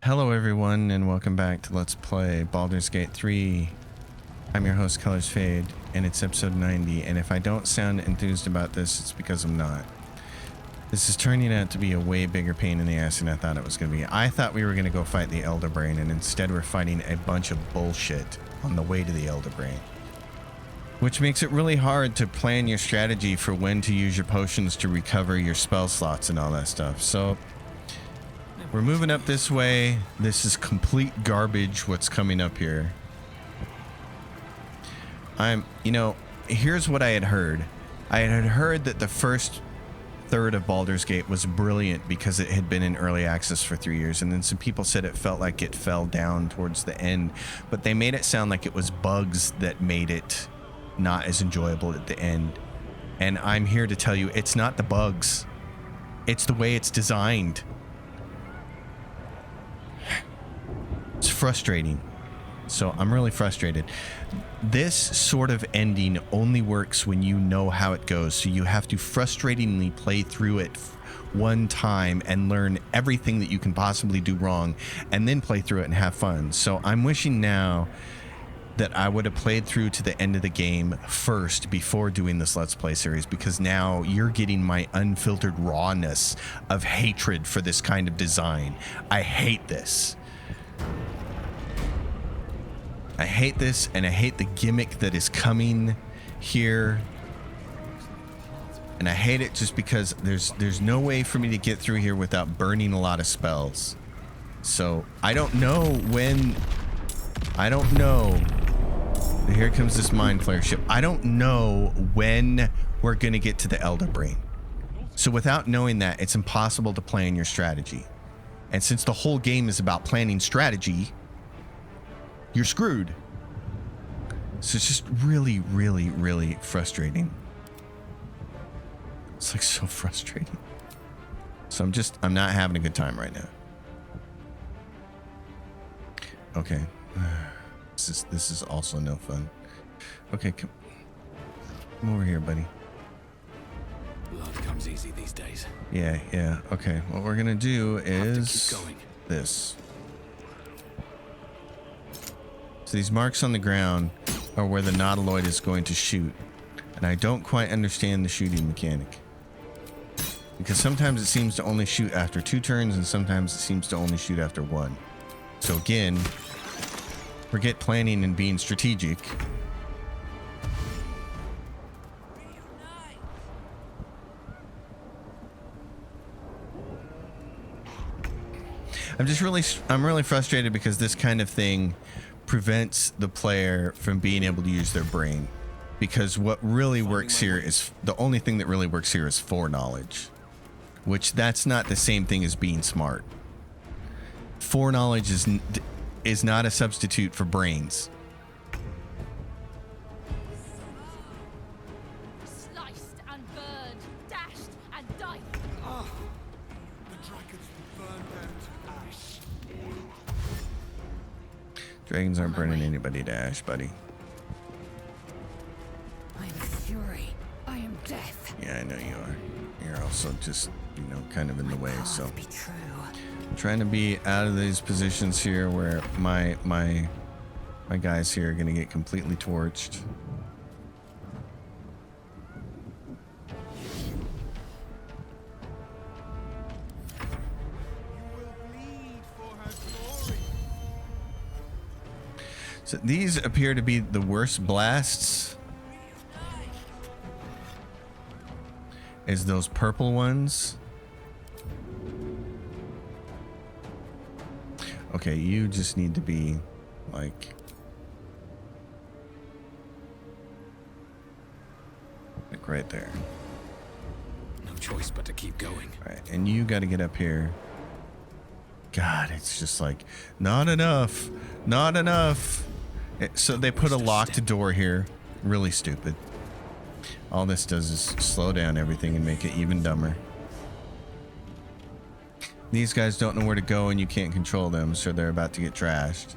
Hello everyone and welcome back to Let's Play Baldur's Gate 3. I'm your host Colors Fade and it's episode 90, and if I don't sound enthused about this, it's because I'm not. This is turning out to be a way bigger pain in the ass than I thought it was going to be. I thought we were going to go fight the Elder Brain, and instead we're fighting a bunch of bullshit on the way to the Elder Brain. Which makes it really hard to plan your strategy for when to use your potions to recover your spell slots and all that stuff. So we're moving up this way. This is complete garbage what's coming up here. Here's what I had heard. I had heard that the first third of Baldur's Gate was brilliant because it had been in early access for 3 years, and then some people said it felt like it fell down towards the end, but they made it sound like it was bugs that made it not as enjoyable at the end. And I'm here to tell you, it's not the bugs. It's the way it's designed. It's frustrating. So I'm really frustrated. This sort of ending only works when you know how it goes. So you have to frustratingly play through it one time and learn everything that you can possibly do wrong, and then play through it and have fun. So I'm wishing now that I would have played through to the end of the game first before doing this Let's Play series, because now you're getting my unfiltered rawness of hatred for this kind of design. I hate this. I hate this, and I hate the gimmick that is coming here. And I hate it just because there's no way for me to get through here without burning a lot of spells. So I don't know when. I don't know. Here comes this mind flare ship. I don't know when we're gonna get to the Elder Brain. So without knowing that, it's impossible to plan your strategy. And since the whole game is about planning strategy, you're screwed. So it's just really, really, really frustrating. It's like so frustrating. So I'm not having a good time right now. Okay. This is also no fun. Okay, come over here, buddy. Blood comes easy these days. Yeah. Okay, what we're gonna do is keep going. this. So these marks on the ground are where the nautiloid is going to shoot. And I don't quite understand the shooting mechanic, because sometimes it seems to only shoot after 2 turns, and sometimes it seems to only shoot after 1. So again, forget planning and being strategic. I'm really frustrated because this kind of thing prevents the player from being able to use their brain, because what really works here is, the only thing that really works here is foreknowledge, which that's not the same thing as being smart. Foreknowledge is not a substitute for brains. Sliced and burned, dashed and died. Ah, the dragons burned them to ash. Dragons aren't burning anybody to ash, buddy. I am fury. I am death. Yeah, I know you are. You're also just, kind of in the way, so Be true. I'm trying to be out of these positions here where my guys here are gonna get completely torched. So these appear to be the worst blasts, is those purple ones. Okay, you just need to be like right there. No choice but to keep going. All right, and you got to get up here. God, it's just like not enough, not enough. So they put a locked door here. Really stupid. All this does is slow down everything and make it even dumber. These guys don't know where to go, and you can't control them, so they're about to get trashed.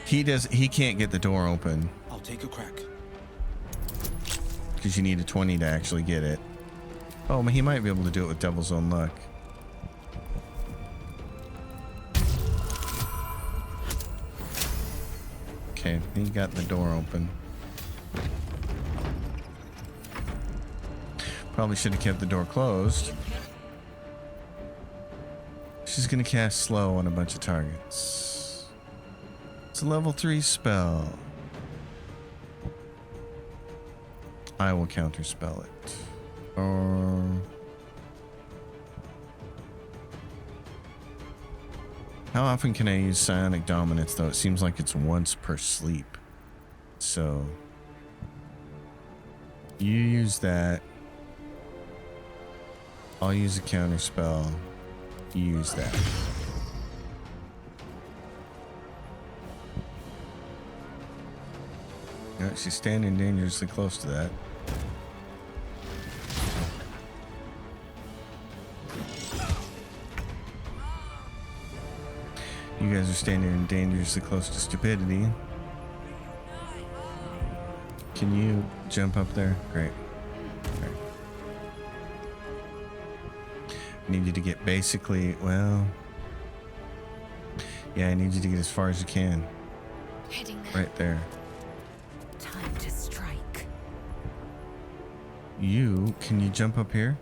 He can't get the door open I'll take a crack. because you need a 20 to actually get it. Oh, he might be able to do it with Devil's Own Luck. Okay, he got the door open. Probably should have kept the door closed. She's gonna cast slow on a bunch of targets. It's a level 3 spell. I will counterspell it. Or how often can I use psionic dominance though? It seems like it's once per sleep. So you use that. I'll use a counterspell. You use that. No, she's standing dangerously close to that. You guys are standing dangerously close to stupidity. Can you jump up there? Great. Great. I need you to get basically, well, yeah, I need you to get as far as you can. Heading there. Right there. Time to strike. Can you jump up here?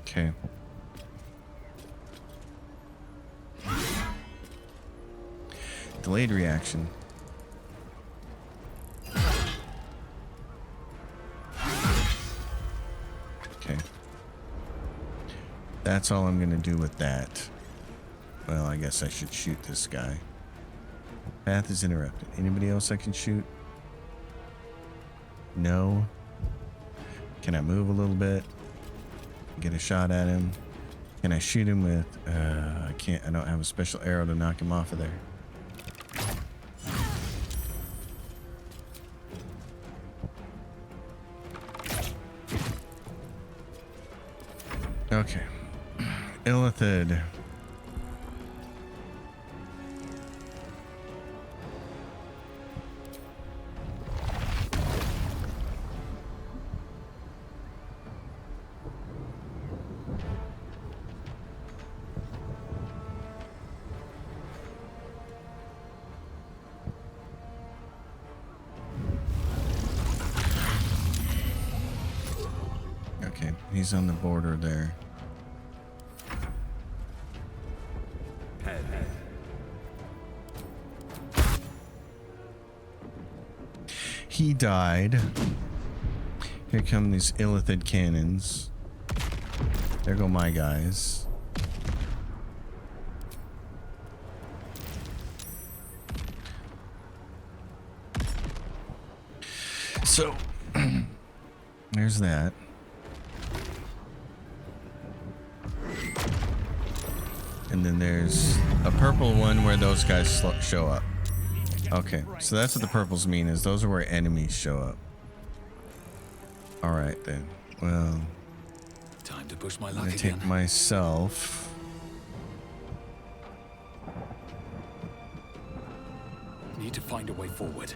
Okay. Delayed reaction. Okay. That's all I'm gonna do with that. Well, I guess I should shoot this guy. Path is interrupted. Anybody else I can shoot? No. Can I move a little bit? Get a shot at him? Can I shoot him with... I can't. I don't have a special arrow to knock him off of there. Okay. Illithid. Okay, he's on the border there. He died. Here come these Illithid cannons. There go my guys. So, there's that. And then there's a purple one where those guys show up. Okay, so that's what the purples mean, is those are where enemies show up. Alright then. Well, Time to push my I'm luck gonna again. take myself. Need to find a way forward.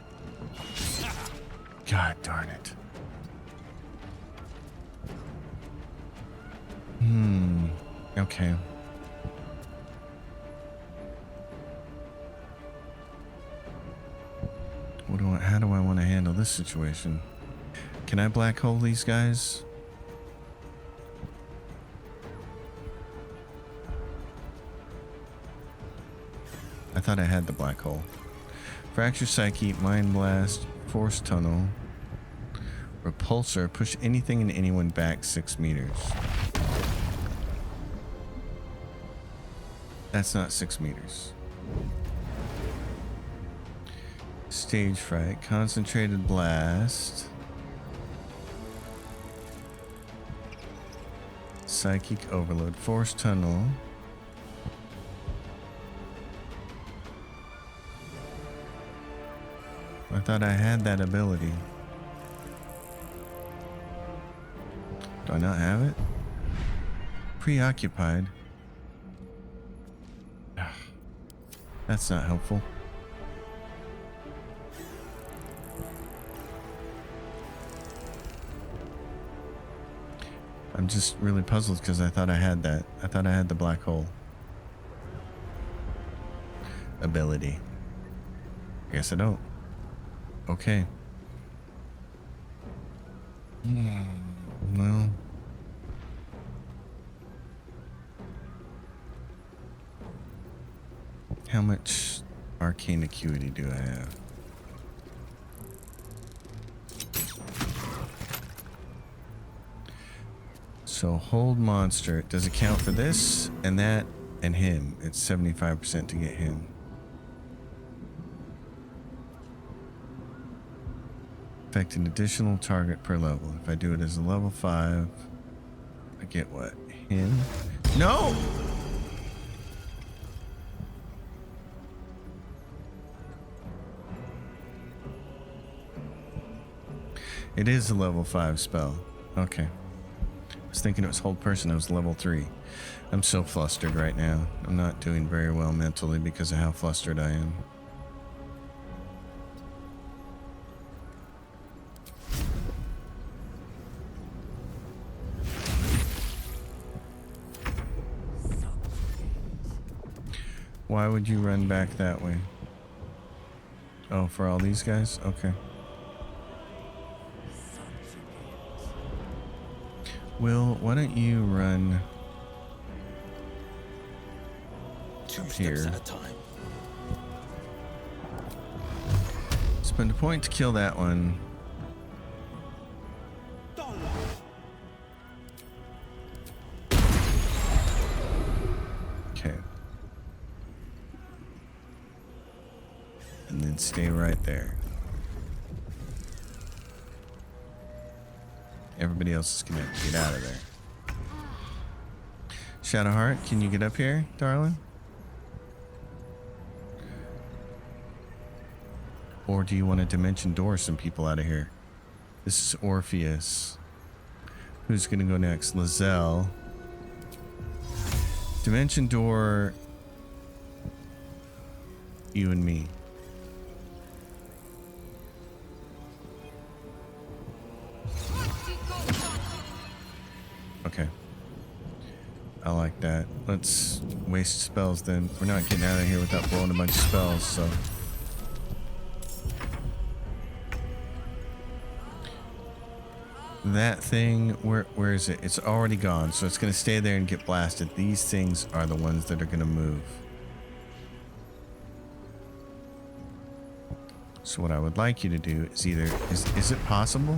God darn it. Okay. How do I want to handle this situation? Can I black hole these guys? I thought I had the black hole. Fracture Psyche, Mind Blast, Force Tunnel, Repulsor, push anything and anyone back 6 meters. That's not 6 meters. Stage Fright, Concentrated Blast, Psychic Overload, Force Tunnel, I thought I had that ability. Do I not have it? Preoccupied. That's not helpful. I'm just really puzzled because I thought I had that. I thought I had the black hole. ability. I guess I don't. Okay. Well. How much arcane acuity do I have? So hold monster. Does it count for this and that and him? It's 75% to get him. Affect an additional target per level. If I do it as a level 5, I get what? Him? No! It is a level 5 spell. Okay. I was thinking it was hold person. It was level 3. I'm so flustered right now. I'm not doing very well mentally because of how flustered I am. Why would you run back that way? Oh, for all these guys? Okay. Will, why don't you run 2 here. steps at a time. Spend a point to kill that one. Okay. And then stay right there. Everybody else is gonna have to get out of there. Shadowheart, can you get up here, darling? Or do you want to dimension door some people out of here? This is Orpheus. Who's gonna go next? Lizelle. Dimension door. You and me. Okay. I like that. Let's waste spells then. We're not getting out of here without blowing a bunch of spells, so. That thing, where is it? It's already gone, so it's gonna stay there and get blasted. These things are the ones that are gonna move. So what I would like you to do is either, is it possible?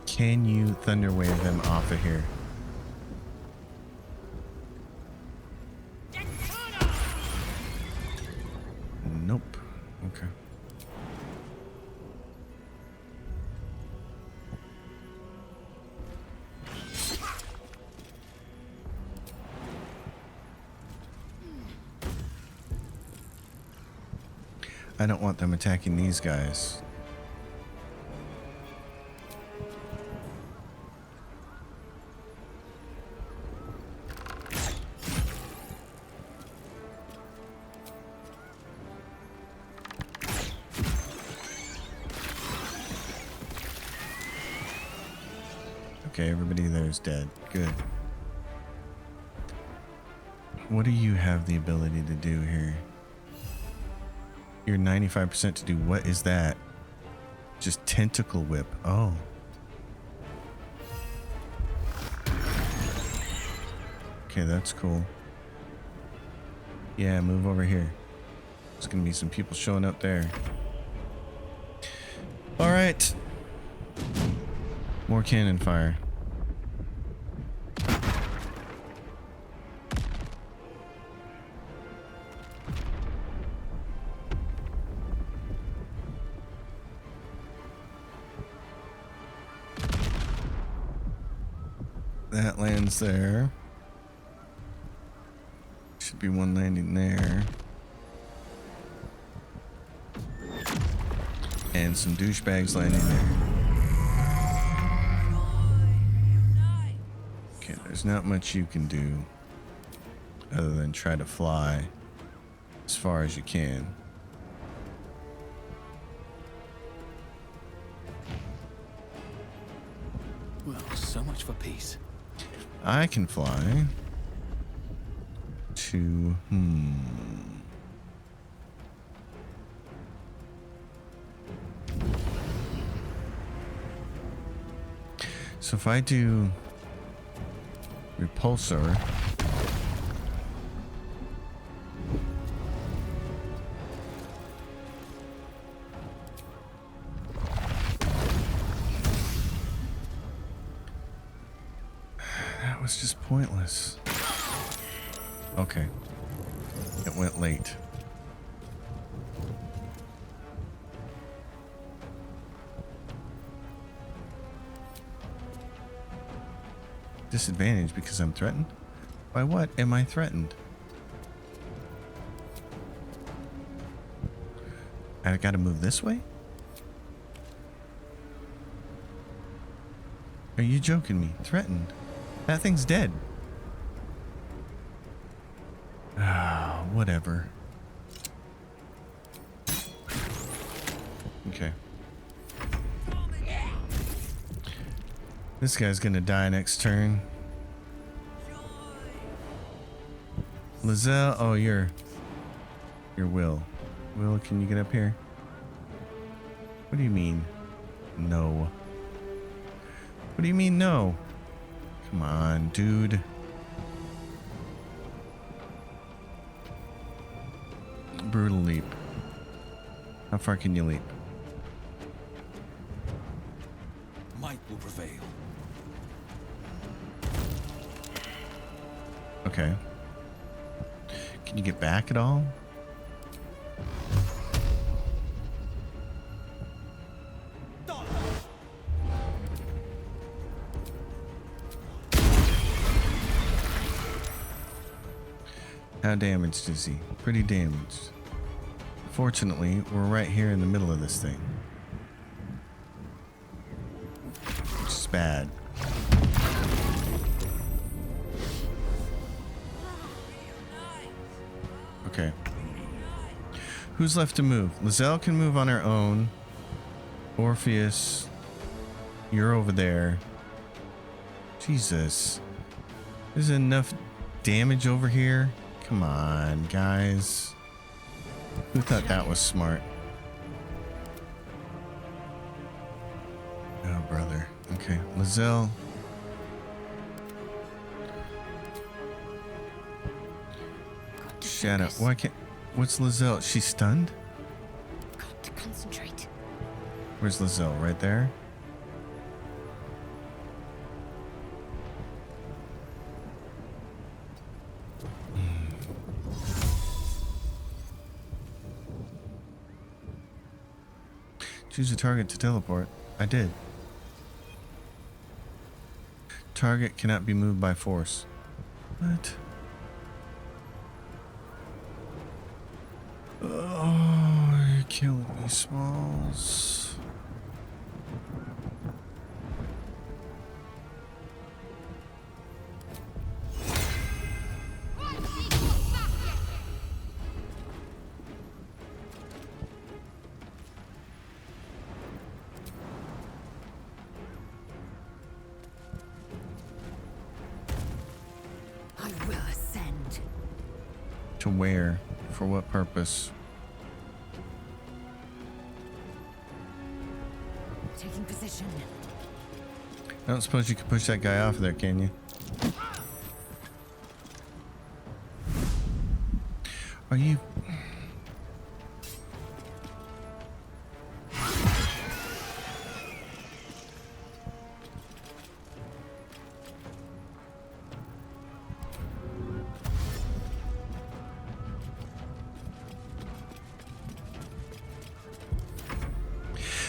Can you thunder wave them off of here? Nope. Okay. I don't want them attacking these guys. Okay, everybody there is dead. Good. What do you have the ability to do here? You're 95% to do what is that? Just tentacle whip. Oh. Okay, that's cool. Yeah, move over here. There's gonna be some people showing up there. All right. More cannon fire. That lands there. Should be one landing there. And some douchebags landing there. Okay, there's not much you can do other than try to fly as far as you can. Well, so much for peace. I can fly. to... So if I do repulsor, that was just pointless. Okay, it went late. Disadvantage because I'm threatened? By what am I threatened? I gotta move this way? Are you joking me? Threatened? That thing's dead. Ah, whatever. Okay. This guy's gonna die next turn. Lizelle, oh, you're Will. Will, can you get up here? What do you mean? No. What do you mean no? Come on, dude. Brutal leap. How far can you leap? Might will prevail. Okay. Can you get back at all? How damaged is he? Pretty damaged. Fortunately, we're right here in the middle of this thing. Which is bad. Okay. Who's left to move? Lizelle can move on her own. Orpheus, you're over there. Jesus. There's enough damage over here. Come on, guys. Who thought that was smart? Oh, brother. Okay, Lizelle. Shadow. Why can't... What's Lizelle? She's stunned? Got to concentrate. Where's Lizelle? Right there? Choose a target to teleport. I did. Target cannot be moved by force. What? Oh, you're killing me, Smalls. I will ascend. To where? For what purpose? Taking position. I don't suppose you could push that guy off there, can you? Are you...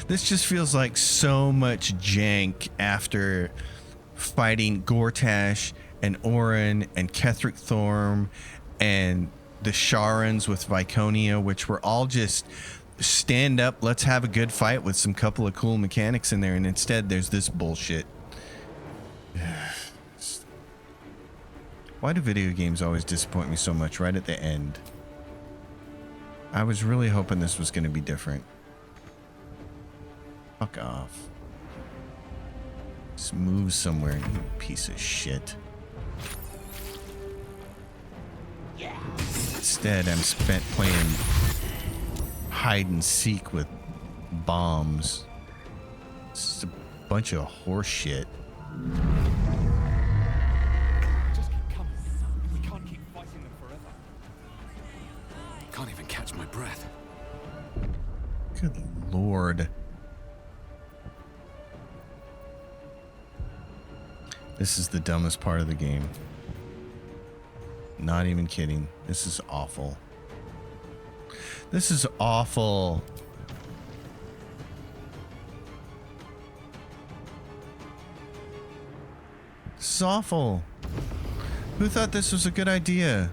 This just feels like so much jank after fighting Gortash and Orin and Ketheric Thorm and the Sharans with Viconia, which were all just stand up, let's have a good fight with some couple of cool mechanics in there, and instead there's this bullshit. Why do video games always disappoint me so much right at the end? I was really hoping this was going to be different. Fuck off. Just move somewhere, you piece of shit. Yeah. Instead, I'm spent playing hide and seek with bombs. It's a bunch of horse shit. Just keep coming. We can't keep fighting them forever. Can't even catch my breath. Good lord. This is the dumbest part of the game. Not even kidding. This is awful. This is awful. This is awful. Who thought this was a good idea?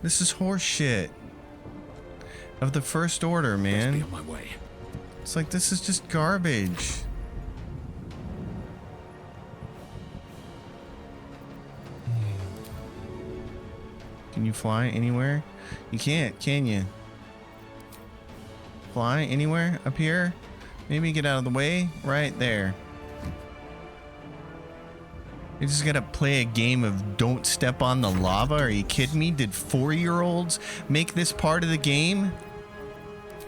This is horse shit. Of the first order, Be man. on my way. It's like, this is just garbage. Can you fly anywhere? You can't, can you? Fly anywhere up here? Maybe get out of the way? Right there. You just gotta play a game of don't step on the lava? Are you kidding me? Did 4-year-olds make this part of the game?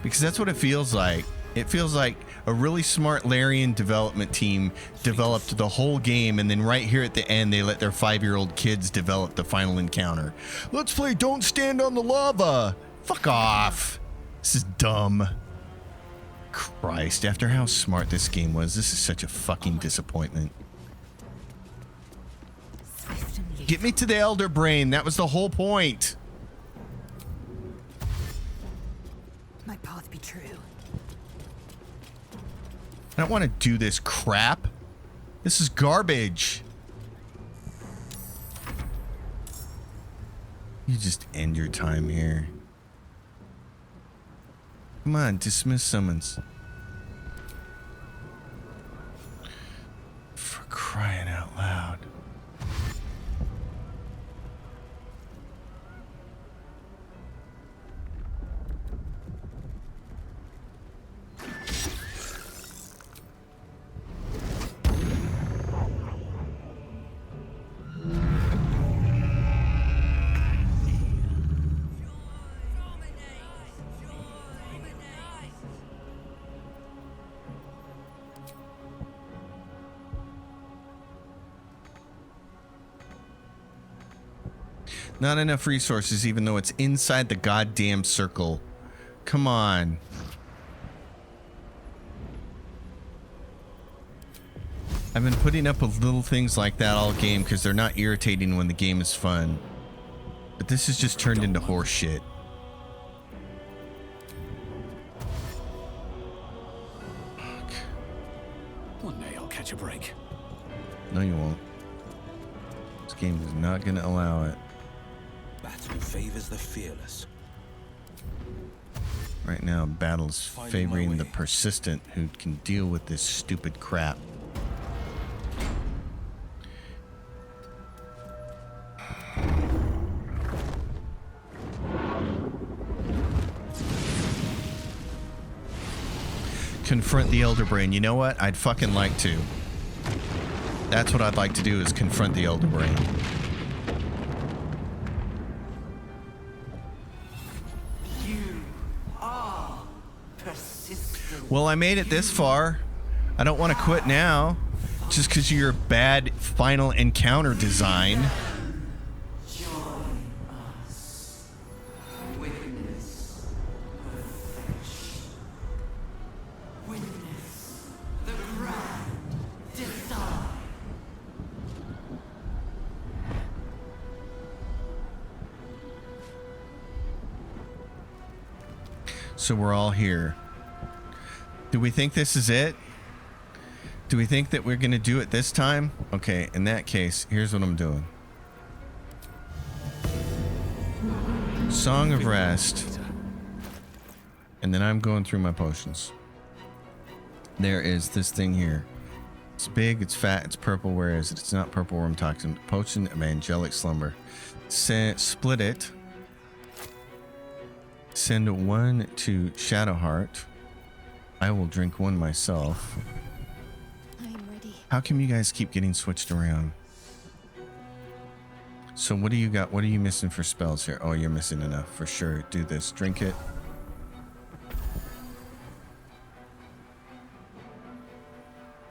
Because that's what it feels like. It feels like a really smart Larian development team developed the whole game, and then right here at the end, they let their 5-year-old kids develop the final encounter. Let's play Don't Stand on the Lava! Fuck off! This is dumb. Christ, after how smart this game was, this is such a fucking disappointment. Get me to the Elder Brain. That was the whole point. My path be true. I don't want to do this crap. This is garbage. You just end your time here. Come on, dismiss summons. For crying out loud. Not enough resources, even though it's inside the goddamn circle. Come on. I've been putting up with little things like that all game because they're not irritating when the game is fun. But this has just turned into horse shit. Fuck. One day I'll catch a break. No, you won't. This game is not going to allow it. Battle favors the fearless. Right now, battle's Finding my favoring the way. persistent who can deal with this stupid crap. Confront the Elder Brain. You know what? I'd fucking like to. That's what I'd like to do, is confront the Elder Brain. Well, I made it this far. I don't want to quit now. Just because of your bad final encounter design. So we're all here. Do we think this is it? Do we think that we're going to do it this time? Okay, in that case, here's what I'm doing. Song of Rest. And then I'm going through my potions. There is this thing here. It's big, it's fat, it's purple. Where is it? It's not purple worm toxin. Potion of Angelic Slumber. Split it. Send one to Shadowheart. I will drink one myself. I'm ready. How come you guys keep getting switched around? So what do you got? What are you missing for spells here? Oh, you're missing enough for sure. Do this. Drink it.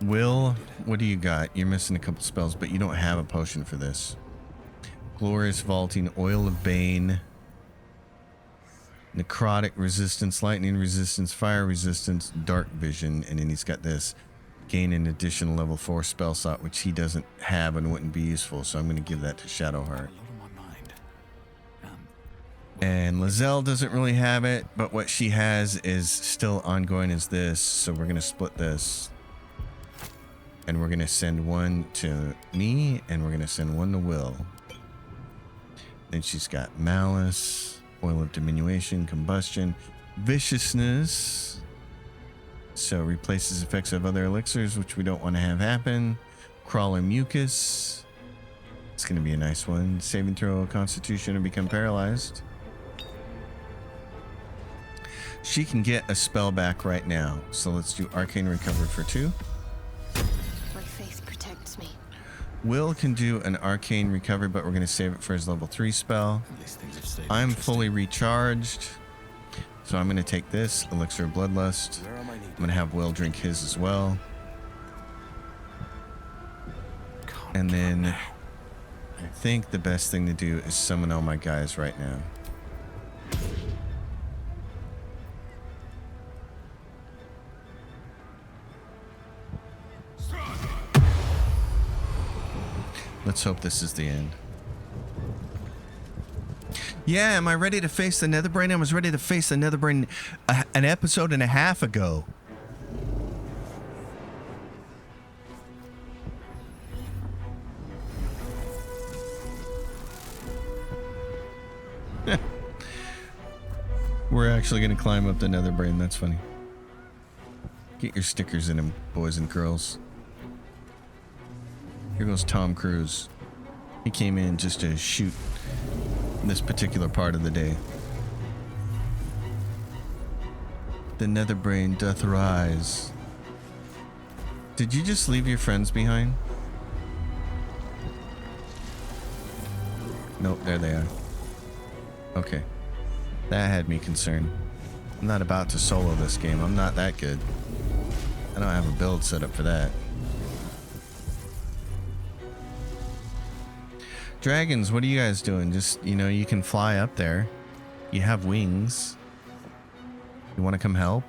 Will, what do you got? You're missing a couple spells, but you don't have a potion for this. Glorious Vaulting, Oil of Bane, Necrotic Resistance, Lightning Resistance, Fire Resistance, Dark Vision, and then he's got this. Gain an additional level 4 spell slot, which he doesn't have and wouldn't be useful, so I'm going to give that to Shadowheart. A lot on my mind. And Lizelle doesn't really have it, but what she has is still ongoing as this, so we're going to split this. And we're going to send one to me, and we're going to send one to Will. Then she's got Malice, Oil of Diminution, Combustion, Viciousness. So replaces effects of other elixirs, which we don't want to have happen. Crawler Mucus. It's going to be a nice one. Saving throw, Constitution, and become paralyzed. She can get a spell back right now. So let's do Arcane Recovery for 2. My faith protects me. Will can do an Arcane Recovery, but we're going to save it for his level 3 spell. These things have stayed I'm interesting. fully recharged. So I'm going to take this, Elixir of Bloodlust. Where am I needed? I'm going to have Will drink his as well. Can't And give up then now. I think the best thing to do is summon all my guys right now. Let's hope this is the end. Yeah, am I ready to face the Netherbrain? I was ready to face the Netherbrain an episode and a half ago. We're actually going to climb up the Netherbrain. That's funny. Get your stickers in them, boys and girls. Here goes Tom Cruise. He came in just to shoot this particular part of the day. The Netherbrain doth rise. Did you just leave your friends behind? Nope, there they are. Okay. That had me concerned. I'm not about to solo this game. I'm not that good. I don't have a build set up for that. Dragons, what are you guys doing? Just, you know, you can fly up there. You have wings. You want to come help?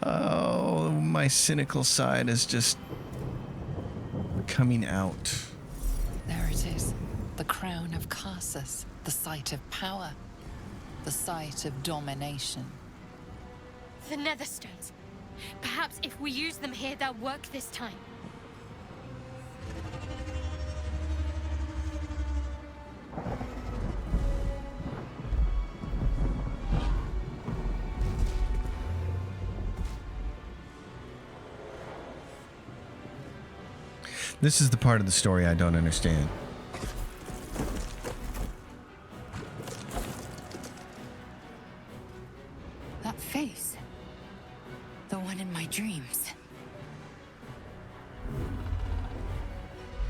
Oh, my cynical side is just coming out. There it is. The crown of Karsus. The site of power. The site of domination. The Netherstones. Perhaps if we use them here, they'll work this time. This is the part of the story I don't understand. That face. The one in my dreams.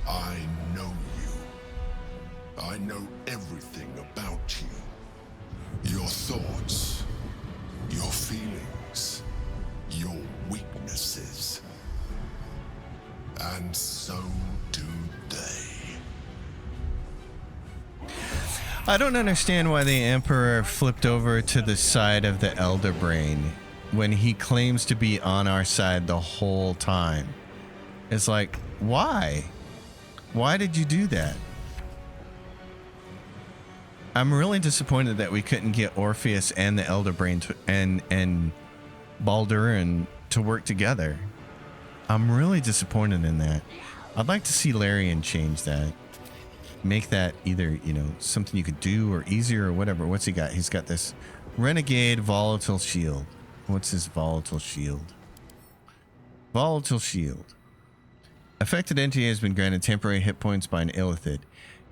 I know you. I know everything about you. Your thoughts, your feelings, your weaknesses. And so do they. I don't understand why the Emperor flipped over to the side of the Elder Brain when he claims to be on our side the whole time. It's like, why? Why did you do that? I'm really disappointed that we couldn't get Orpheus and the Elder Brain and Baldur and to work together. I'm really disappointed in that. I'd like to see Larian change that. Make that either, you know, something you could do or easier or whatever. What's he got? He's got this Renegade Volatile Shield. What's his Volatile Shield? Volatile Shield. Affected entity has been granted temporary hit points by an Illithid.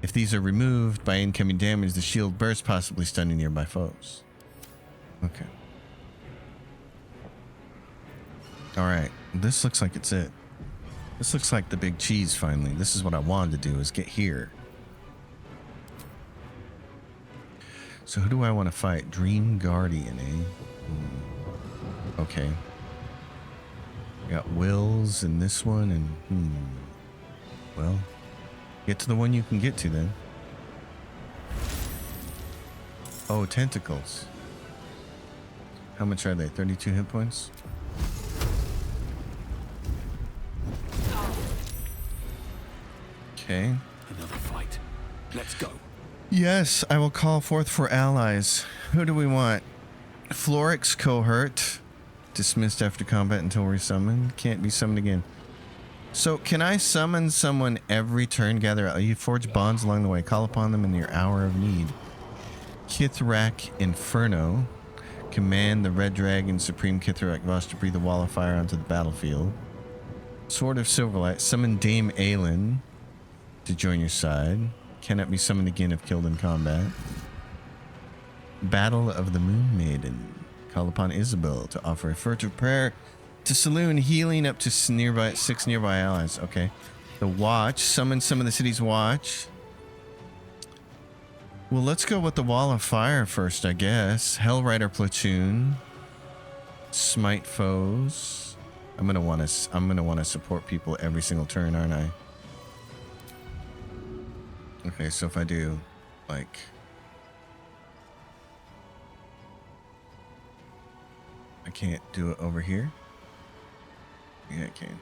If these are removed by incoming damage, the shield bursts, possibly stunning nearby foes. Okay. Alright. This looks like it's it. This looks like the big cheese finally. This is what I wanted to do, is get here. So who do I want to fight? Dream Guardian, eh? Okay. Got Wills in this one, and well, get to the one you can get to then. Oh, tentacles. How much are they? 32 hit points? Okay. Another fight. Let's go. Yes, I will call forth for allies. Who do we want? Florix cohort. Dismissed after combat until resummoned. Can't be summoned again. So, can I summon someone every turn? Gather. You forge bonds along the way. Call upon them in your hour of need. Kithrak Inferno. Command the Red Dragon Supreme Kithrak Voss to breathe a wall of fire onto the battlefield. Sword of Silverlight. Summon Dame Aelin to join your side. Cannot be summoned again if killed in combat. Battle of the Moon Maiden. Call upon Isabel to offer a furtive prayer to Saloon, healing up to 6 nearby allies. Okay. The Watch. Summon some of the city's Watch. Well, let's go with the Wall of Fire first, I guess. Hellrider Platoon. Smite foes. I'm gonna want to support people every single turn, aren't I? Okay, so if I do, like, I can't do it over here. Yeah, I can.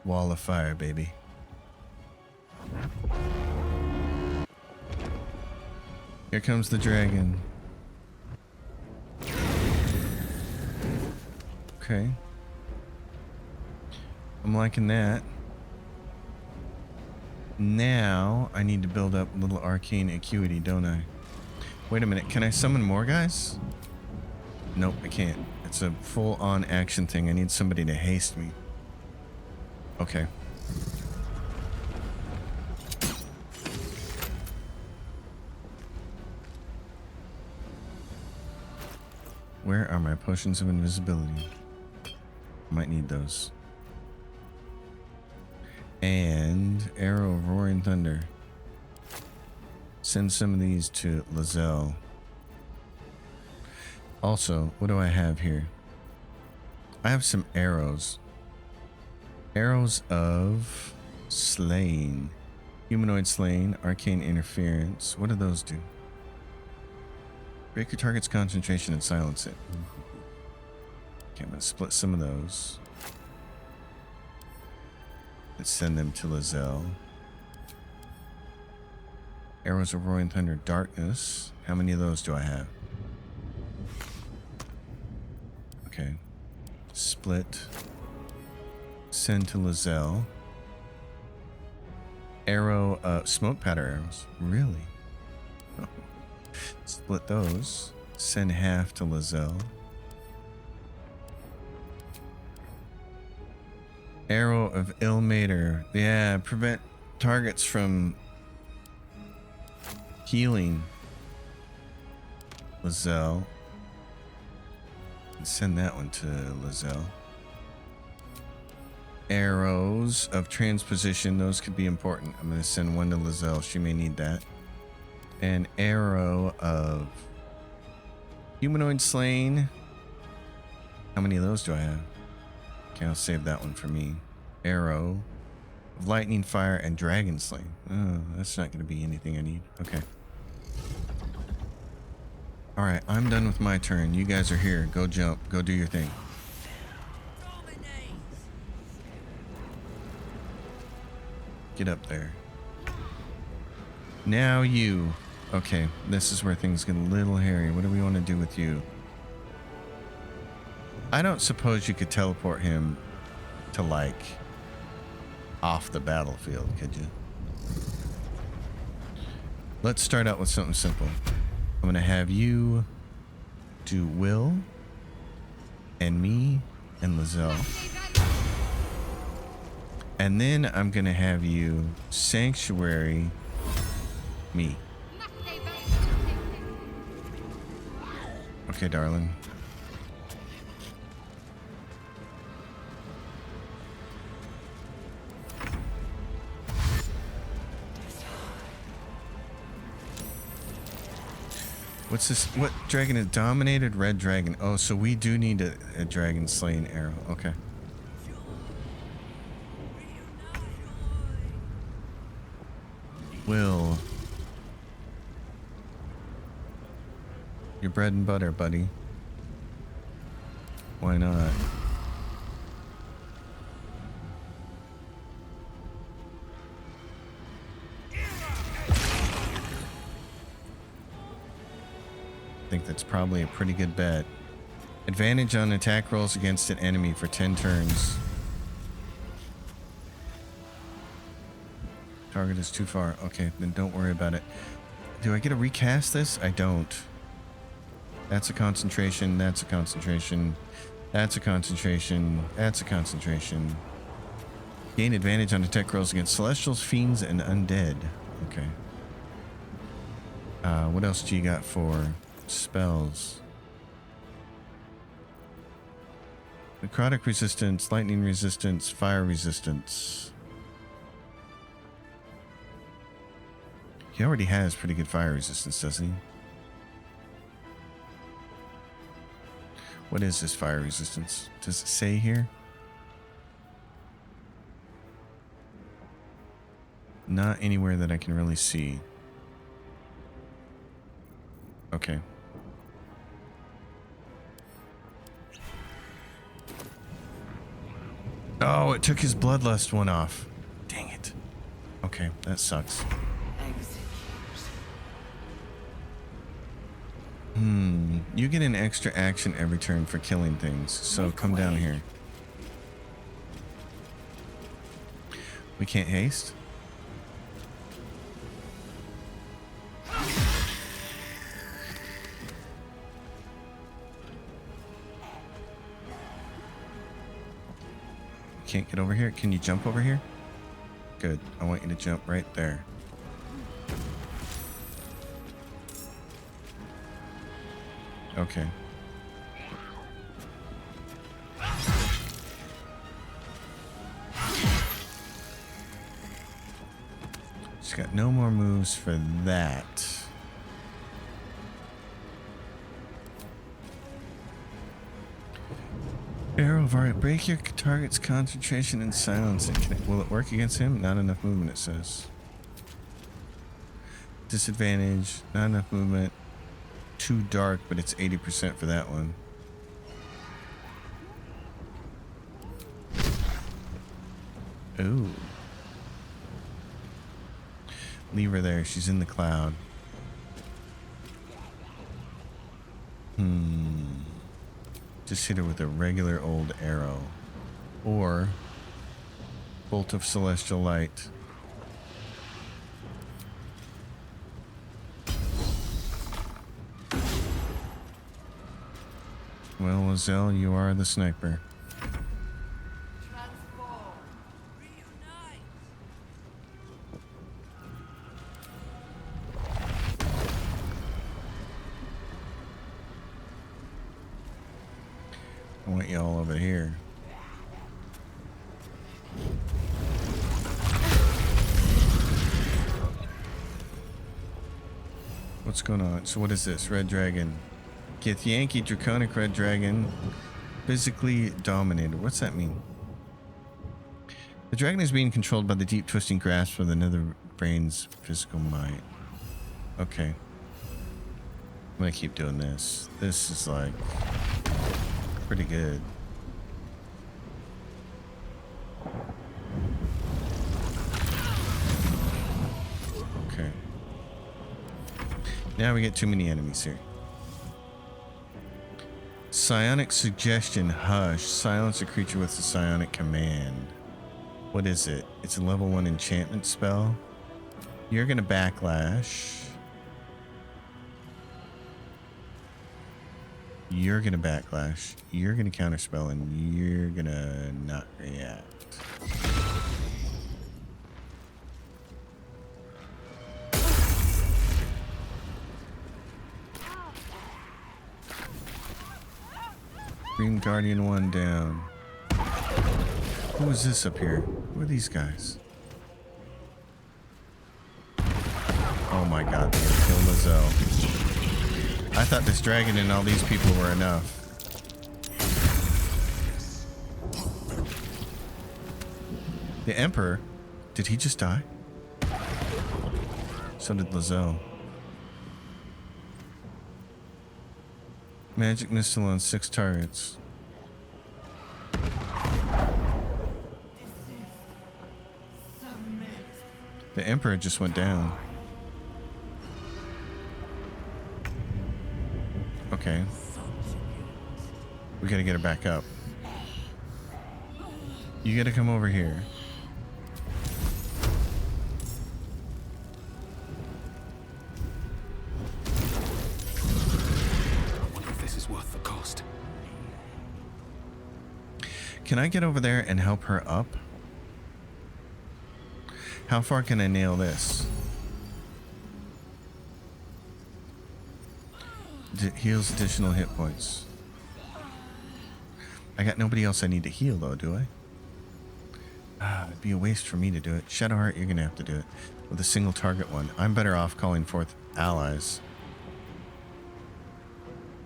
Wall of Fire, baby. Here comes the dragon. Okay. I'm liking that. Now, I need to build up a little arcane acuity, don't I? Wait a minute, can I summon more guys? Nope, I can't. It's a full-on action thing. I need somebody to haste me. Okay. Where are my potions of invisibility? Might need those. And Arrow of Roaring Thunder. Send some of these to Lizelle. Also, what do I have here? I have some arrows. Arrows of Slaying. Humanoid Slaying, Arcane Interference. What do those do? Break your target's concentration and silence it. Okay, I'm going to split some of those. Let's send them to Lizelle. Arrows of Roaring Thunder, Darkness. How many of those do I have? Okay. Split. Send to Lizelle. Arrow, smoke powder arrows. Really? Split those. Send half to Lizelle. Arrow of Ilmater. Yeah, prevent targets from healing. Lizelle. Send that one to Lizelle. Arrows of Transposition. Those could be important. I'm going to send one to Lizelle. She may need that. An arrow of Humanoid Slaying. How many of those do I have? Okay, I'll save that one for me. Arrow of Lightning Fire and Dragon Slaying. Oh, that's not going to be anything I need. Okay. Alright, I'm done with my turn. You guys are here. Go jump. Go do your thing. Get up there. Now you. Okay, this is where things get a little hairy. What do we want to do with you? I don't suppose you could teleport him to, like, off the battlefield, could you? Let's start out with something simple. I'm going to have you do Will and me and Lizelle. And then I'm going to have you Sanctuary me. Okay, darling. What's this? What dragon is dominated? Red dragon. Oh, so we do need a dragon slaying arrow. Okay. Will. Your bread and butter, buddy. Why not? I think that's probably a pretty good bet. Advantage on attack rolls against an enemy for 10 turns. Target is too far. Okay, then don't worry about it. Do I get to recast this? I don't. That's a concentration. That's a concentration. That's a concentration. That's a concentration. Gain advantage on attack rolls against celestials, fiends, and undead. Okay. What else do you got for spells? Necrotic resistance, lightning resistance, fire resistance. He already has pretty good fire resistance, doesn't he? What is this fire resistance? Does it say here? Not anywhere that I can really see. Okay. Oh, it took his bloodlust one off. Dang it. Okay, that sucks. You get an extra action every turn for killing things, so come down here. We can't haste? Can't get over here? Can you jump over here? Good. I want you to jump right there. Okay. She's got no more moves for that. Arrow of Art. Break your target's concentration and silence it. Will it work against him? Not enough movement, it says. Disadvantage. Not enough movement. Too dark, but it's 80% for that one. Ooh. Leave her there. She's in the cloud. Just hit her with a regular old arrow. Or bolt of celestial light. Well, Lizelle, you are the sniper. I want you all over here. What's going on? So what is this? Red Dragon. Get Yankee Draconic Red Dragon. Physically dominated. What's that mean? The dragon is being controlled by the deep twisting grasp of the nether brain's physical might. Okay. I'm gonna keep doing this. This is like pretty good. Okay. Now we get too many enemies here. Psionic suggestion. Hush. Silence a creature with a psionic command. What is it? It's a level 1 enchantment spell. You're gonna backlash. You're gonna backlash. You're gonna counterspell, and you're gonna not react. Green Guardian 1 down. Who is this up here? Who are these guys? Oh my god, they're gonna kill Lizelle. I thought this dragon and all these people were enough. The Emperor? Did he just die? So did Lazo. Magic missile on 6 targets. The Emperor just went down. Okay. We gotta get her back up. You gotta come over here. I wonder if this is worth the cost. Can I get over there and help her up? How far can I nail this? Heals additional hit points. I got nobody else I need to heal though, do I? It'd be a waste for me to do it. Shadowheart, you're gonna have to do it with a single target one. I'm better off calling forth allies.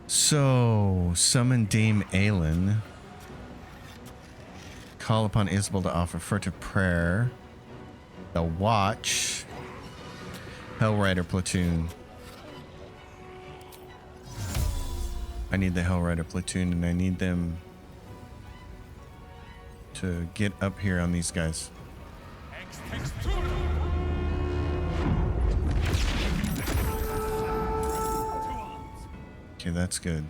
So, summon Dame Aelin. Call upon Isabel to offer furtive prayer. The Watch. Hellrider platoon. I need the Hellrider platoon, and I need them to get up here on these guys. Okay, that's good.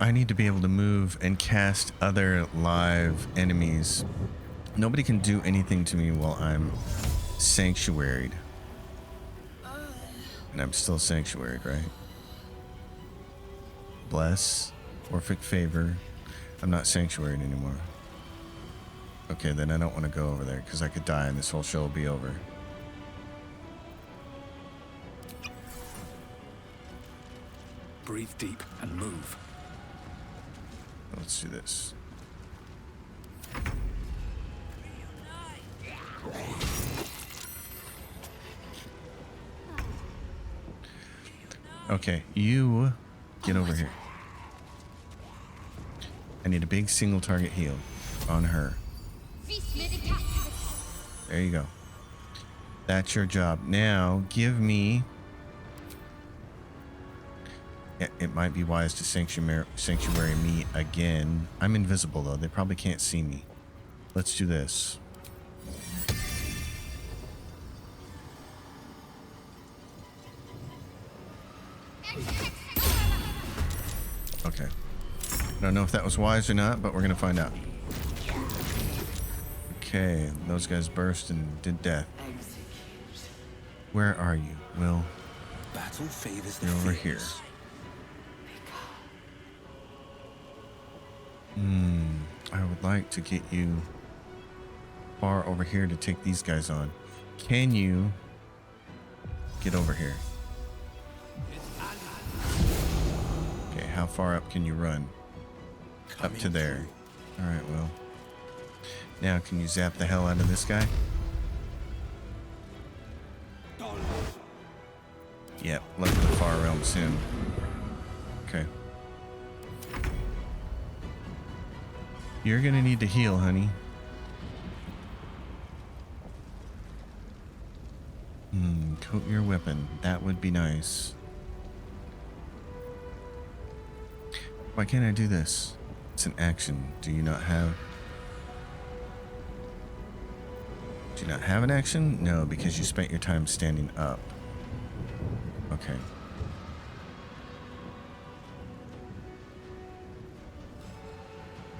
I need to be able to move and cast other live enemies. Nobody can do anything to me while I'm sanctuaried. And I'm still sanctuaried, right? Bless. Orphic favor. I'm not sanctuaried anymore. Okay, then I don't want to go over there because I could die and this whole show will be over. Breathe deep and move. Let's do this. Okay, you get over here. I need a big single target heal on her. There you go. That's your job. Now, give me... It might be wise to sanctuary me again. I'm invisible, though. They probably can't see me. Let's do this. Okay. I don't know if that was wise or not, but we're going to find out. Okay, those guys burst and did death. Where are you, Will? Battle favors the You're over here. fears. I would like to get you far over here to take these guys on. Can you get over here? Okay, how far up can you run? Up to there. Alright, well. Now, can you zap the hell out of this guy? Yep, look at the far realm soon. Okay. You're gonna need to heal, honey. Coat your weapon. That would be nice. Why can't I do this? It's an action. Do you not have... Do you not have an action? No, because you spent your time standing up. Okay.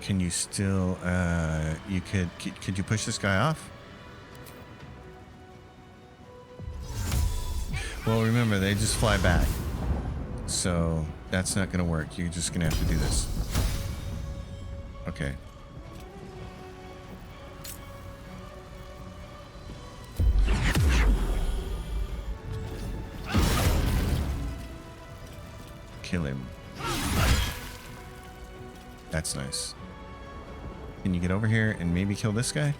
Can you still, you could you push this guy off? Well, remember, they just fly back. So, that's not gonna work. You're just gonna have to do this. Okay. Kill him. That's nice. Can you get over here and maybe kill this guy?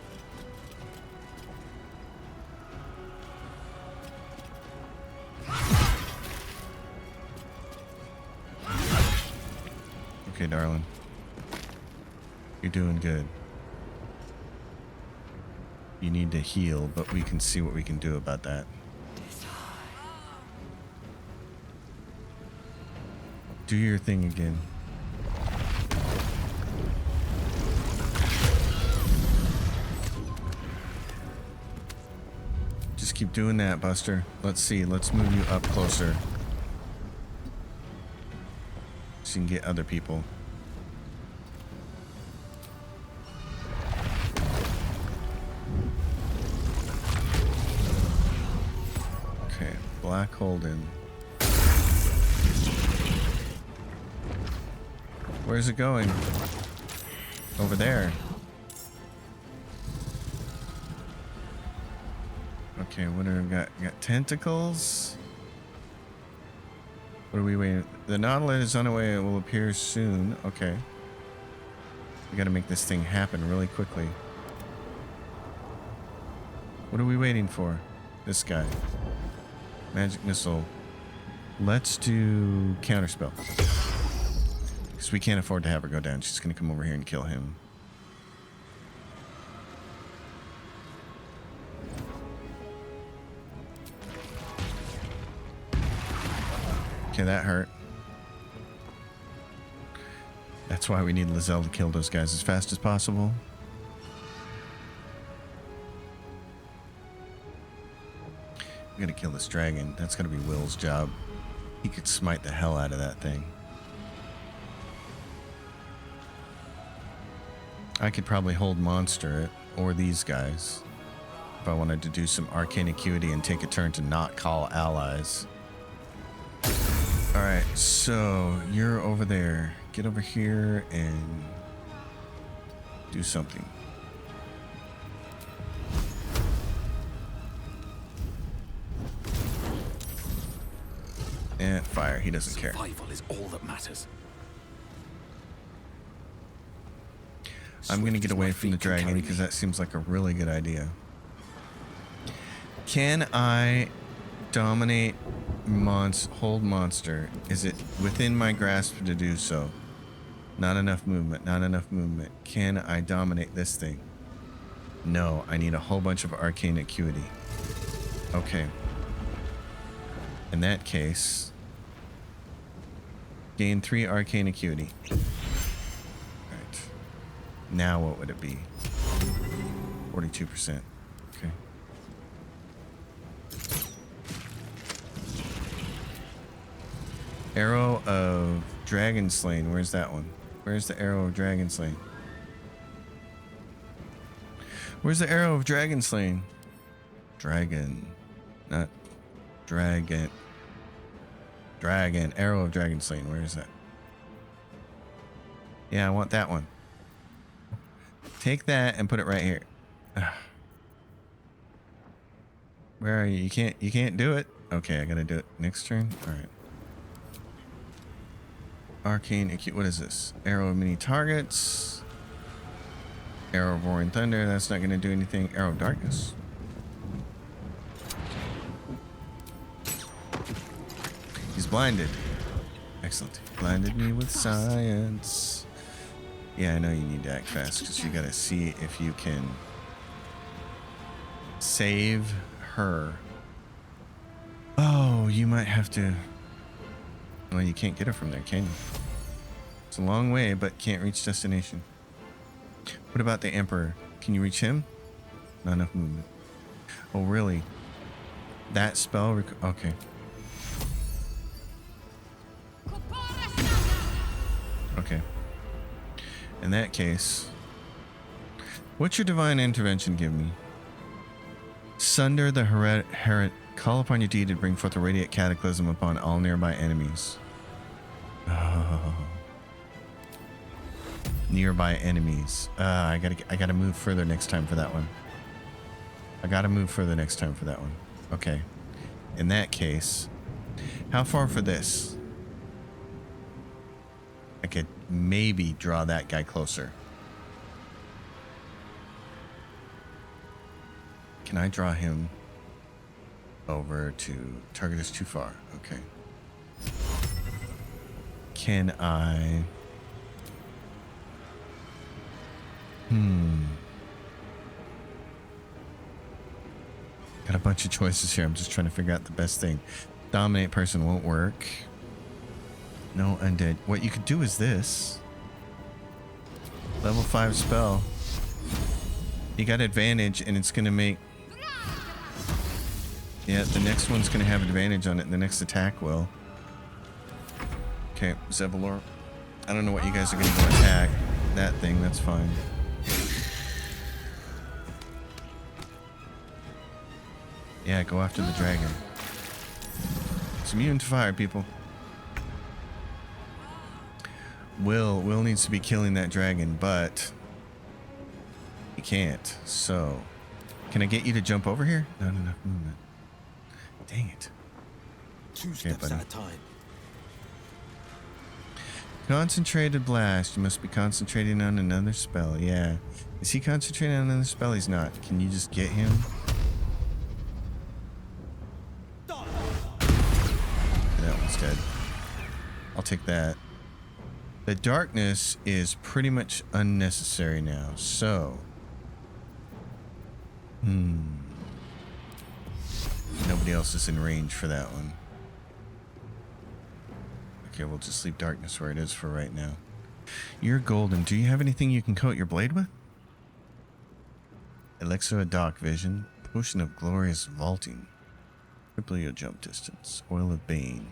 okay, darling. You're doing good. You need to heal, but we can see what we can do about that. Do your thing again. Just keep doing that, Buster. Let's see. Let's move you up closer. So you can get other people. Okay, Black Holden. Where's it going? Over there. Okay, what do we got? We got tentacles. What are we waiting? The Nautilus is on the way. It will appear soon. Okay. We gotta make this thing happen really quickly. What are we waiting for? This guy. Magic missile. Let's do counterspell. Because we can't afford to have her go down. She's gonna come over here and kill him. Okay, that hurt. That's why we need Lizelle to kill those guys as fast as possible. We gotta kill this dragon. That's gotta be Will's job. He could smite the hell out of that thing. I could probably hold monster it, or these guys, if I wanted to do some arcane acuity and take a turn to not call allies. Alright, so you're over there. Get over here and do something. And fire, he doesn't care. Survival is all that matters. I'm gonna Swift get as away my from the feet can dragon carry because me. that seems like a really good idea. Can I dominate hold monster? Is it within my grasp to do so? Not enough movement, not enough movement. Can I dominate this thing? No, I need a whole bunch of arcane acuity. Okay. In that case, gain 3 arcane acuity. Right. Now what would it be? 42%. Okay. Arrow of Dragon Slain. Where's that one? Where's the arrow of Dragon Slain? Where's the arrow of Dragon Slain? Dragon. Not dragon. Dragon. Arrow of Dragon Slain. Where is that? Yeah, I want that one. Take that and put it right here. Ugh. Where are you? You can't do it. Okay, I gotta do it next turn. All right. Arcane acute. What is this? Arrow of many targets. Arrow of roaring thunder. That's not gonna do anything. Arrow of darkness. He's blinded. Excellent. Blinded me with science. Yeah, I know you need to act fast because you gotta see if you can save her. Oh, you might have to. Well, you can't get her from there, can you? It's a long way, but can't reach destination. What about the Emperor? Can you reach him? Not enough movement. Oh, really? That spell? Okay. Okay. In that case, what's your divine intervention give me? Sunder the call upon your deed to bring forth a radiant cataclysm upon all nearby enemies. Oh. Nearby enemies. I gotta move further next time for that one. I gotta move further next time for that one. Okay. In that case, how far for this? I could maybe draw that guy closer. Can I draw him over to target is too far? Okay. Can I Got a bunch of choices here. I'm just trying to figure out the best thing. Dominate person won't work. No undead. What you could do is this. Level 5 spell. You got advantage and it's going to make... Yeah, the next one's going to have advantage on it and the next attack will. Okay, Zevlor. I don't know what you guys are going to go attack. That thing, that's fine. Yeah, go after the dragon. It's immune to fire, people. Will needs to be killing that dragon, but he can't. So, can I get you to jump over here? Not enough movement. Dang it. Two steps at a time. Concentrated blast. You must be concentrating on another spell. Yeah. Is he concentrating on another spell? He's not. Can you just get him? That one's dead. I'll take that. The darkness is pretty much unnecessary now, so... Nobody else is in range for that one. Okay, we'll just leave darkness where it is for right now. You're golden. Do you have anything you can coat your blade with? Elixir of dark vision. Potion of glorious vaulting. Triple your jump distance. Oil of bane.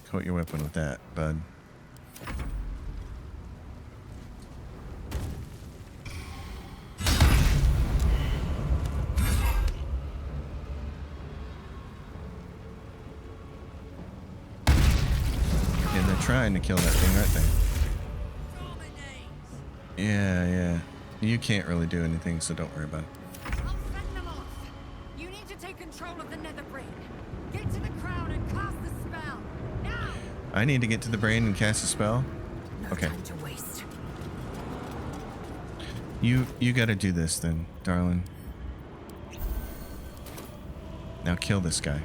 Coat your weapon with that, bud. Yeah, they're trying to kill that thing, aren't they? Yeah. You can't really do anything, so don't worry about it. I'll fend them off. You need to take control of the nether brain. Get to the crown and cast the spell. Now! I need to get to the brain and cast a spell? Okay. Time to waste. You gotta do this then, darling. Now kill this guy.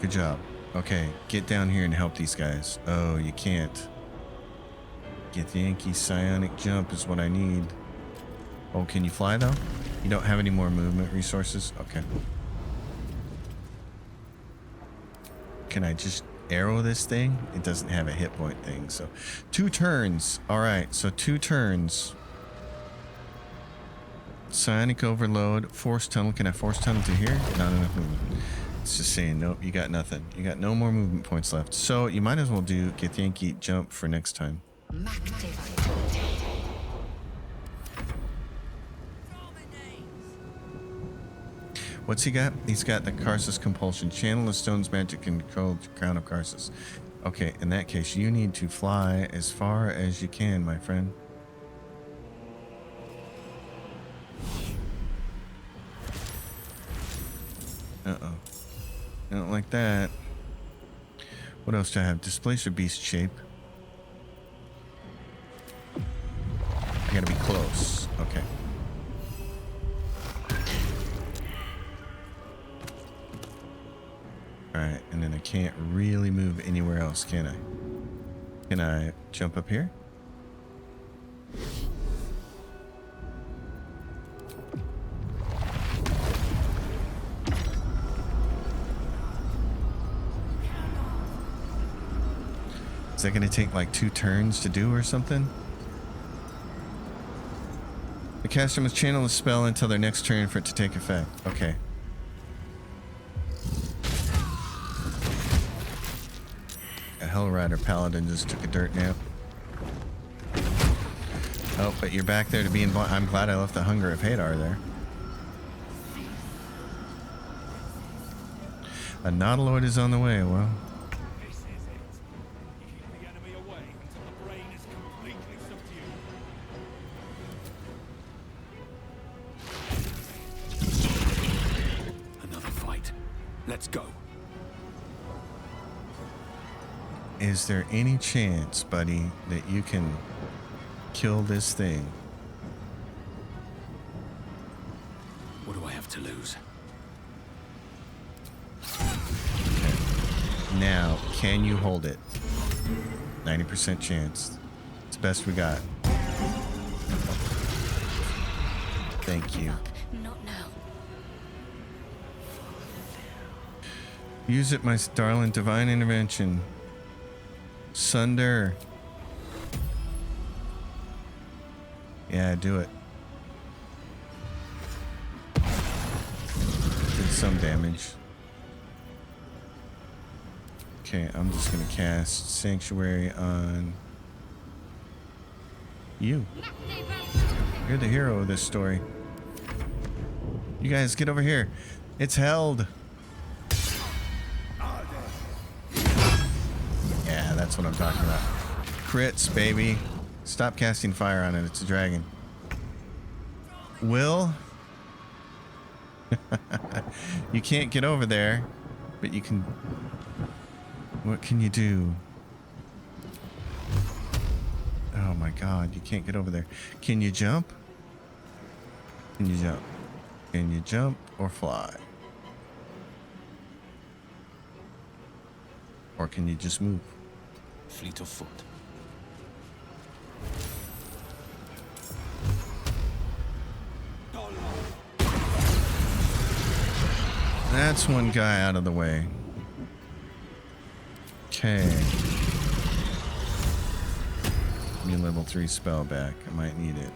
Good job. Okay, get down here and help these guys. Oh, you can't. Get the Yankee psionic jump is what I need. Oh, can you fly though? You don't have any more movement resources? Okay. Can I just arrow this thing? It doesn't have a hit point thing, so 2 turns. All right, so 2 turns. Psionic overload, force tunnel. Can I force tunnel to here? Not enough movement. It's just saying, nope, you got nothing. You got no more movement points left. So you might as well do get Yankee jump for next time. What's he got? He's got the Karsus compulsion. Channel the stone's magic and control the crown of Karsus. Okay, in that case, you need to fly as far as you can, my friend. Uh-oh. I don't like that. What else do I have? Displace your beast shape. I gotta be close. Okay. Alright, and then I can't really move anywhere else, can I? Can I jump up here? Is that gonna take like 2 turns to do or something? The caster must channel the spell until their next turn for it to take effect. Okay. A Hellrider Paladin just took a dirt nap. Oh, but you're back there to be involved. I'm glad I left the Hunger of Hadar there. A Nautiloid is on the way. Well, This is it. You keep the enemy away until the brain is completely subdued. Another fight. Let's go. is there any chance, buddy, that you can kill this thing? What do I have to lose? Now, can you hold it? 90% chance. It's the best we got. Thank you. Not now. Use it, my darling. Divine intervention. Sunder. Yeah, do it. Did some damage. Okay, I'm just gonna cast Sanctuary on you. You're the hero of this story. You guys get over here. It's held. Yeah, that's what I'm talking about. Crits, baby. Stop casting fire on it. It's a dragon. Will? You can't get over there, but you can... What can you do? Oh my god, you can't get over there. Can you jump? Can you jump? Can you jump or fly? Or can you just move? Fleet of foot. That's one guy out of the way. Okay. Give me a level 3 spell back. I might need it.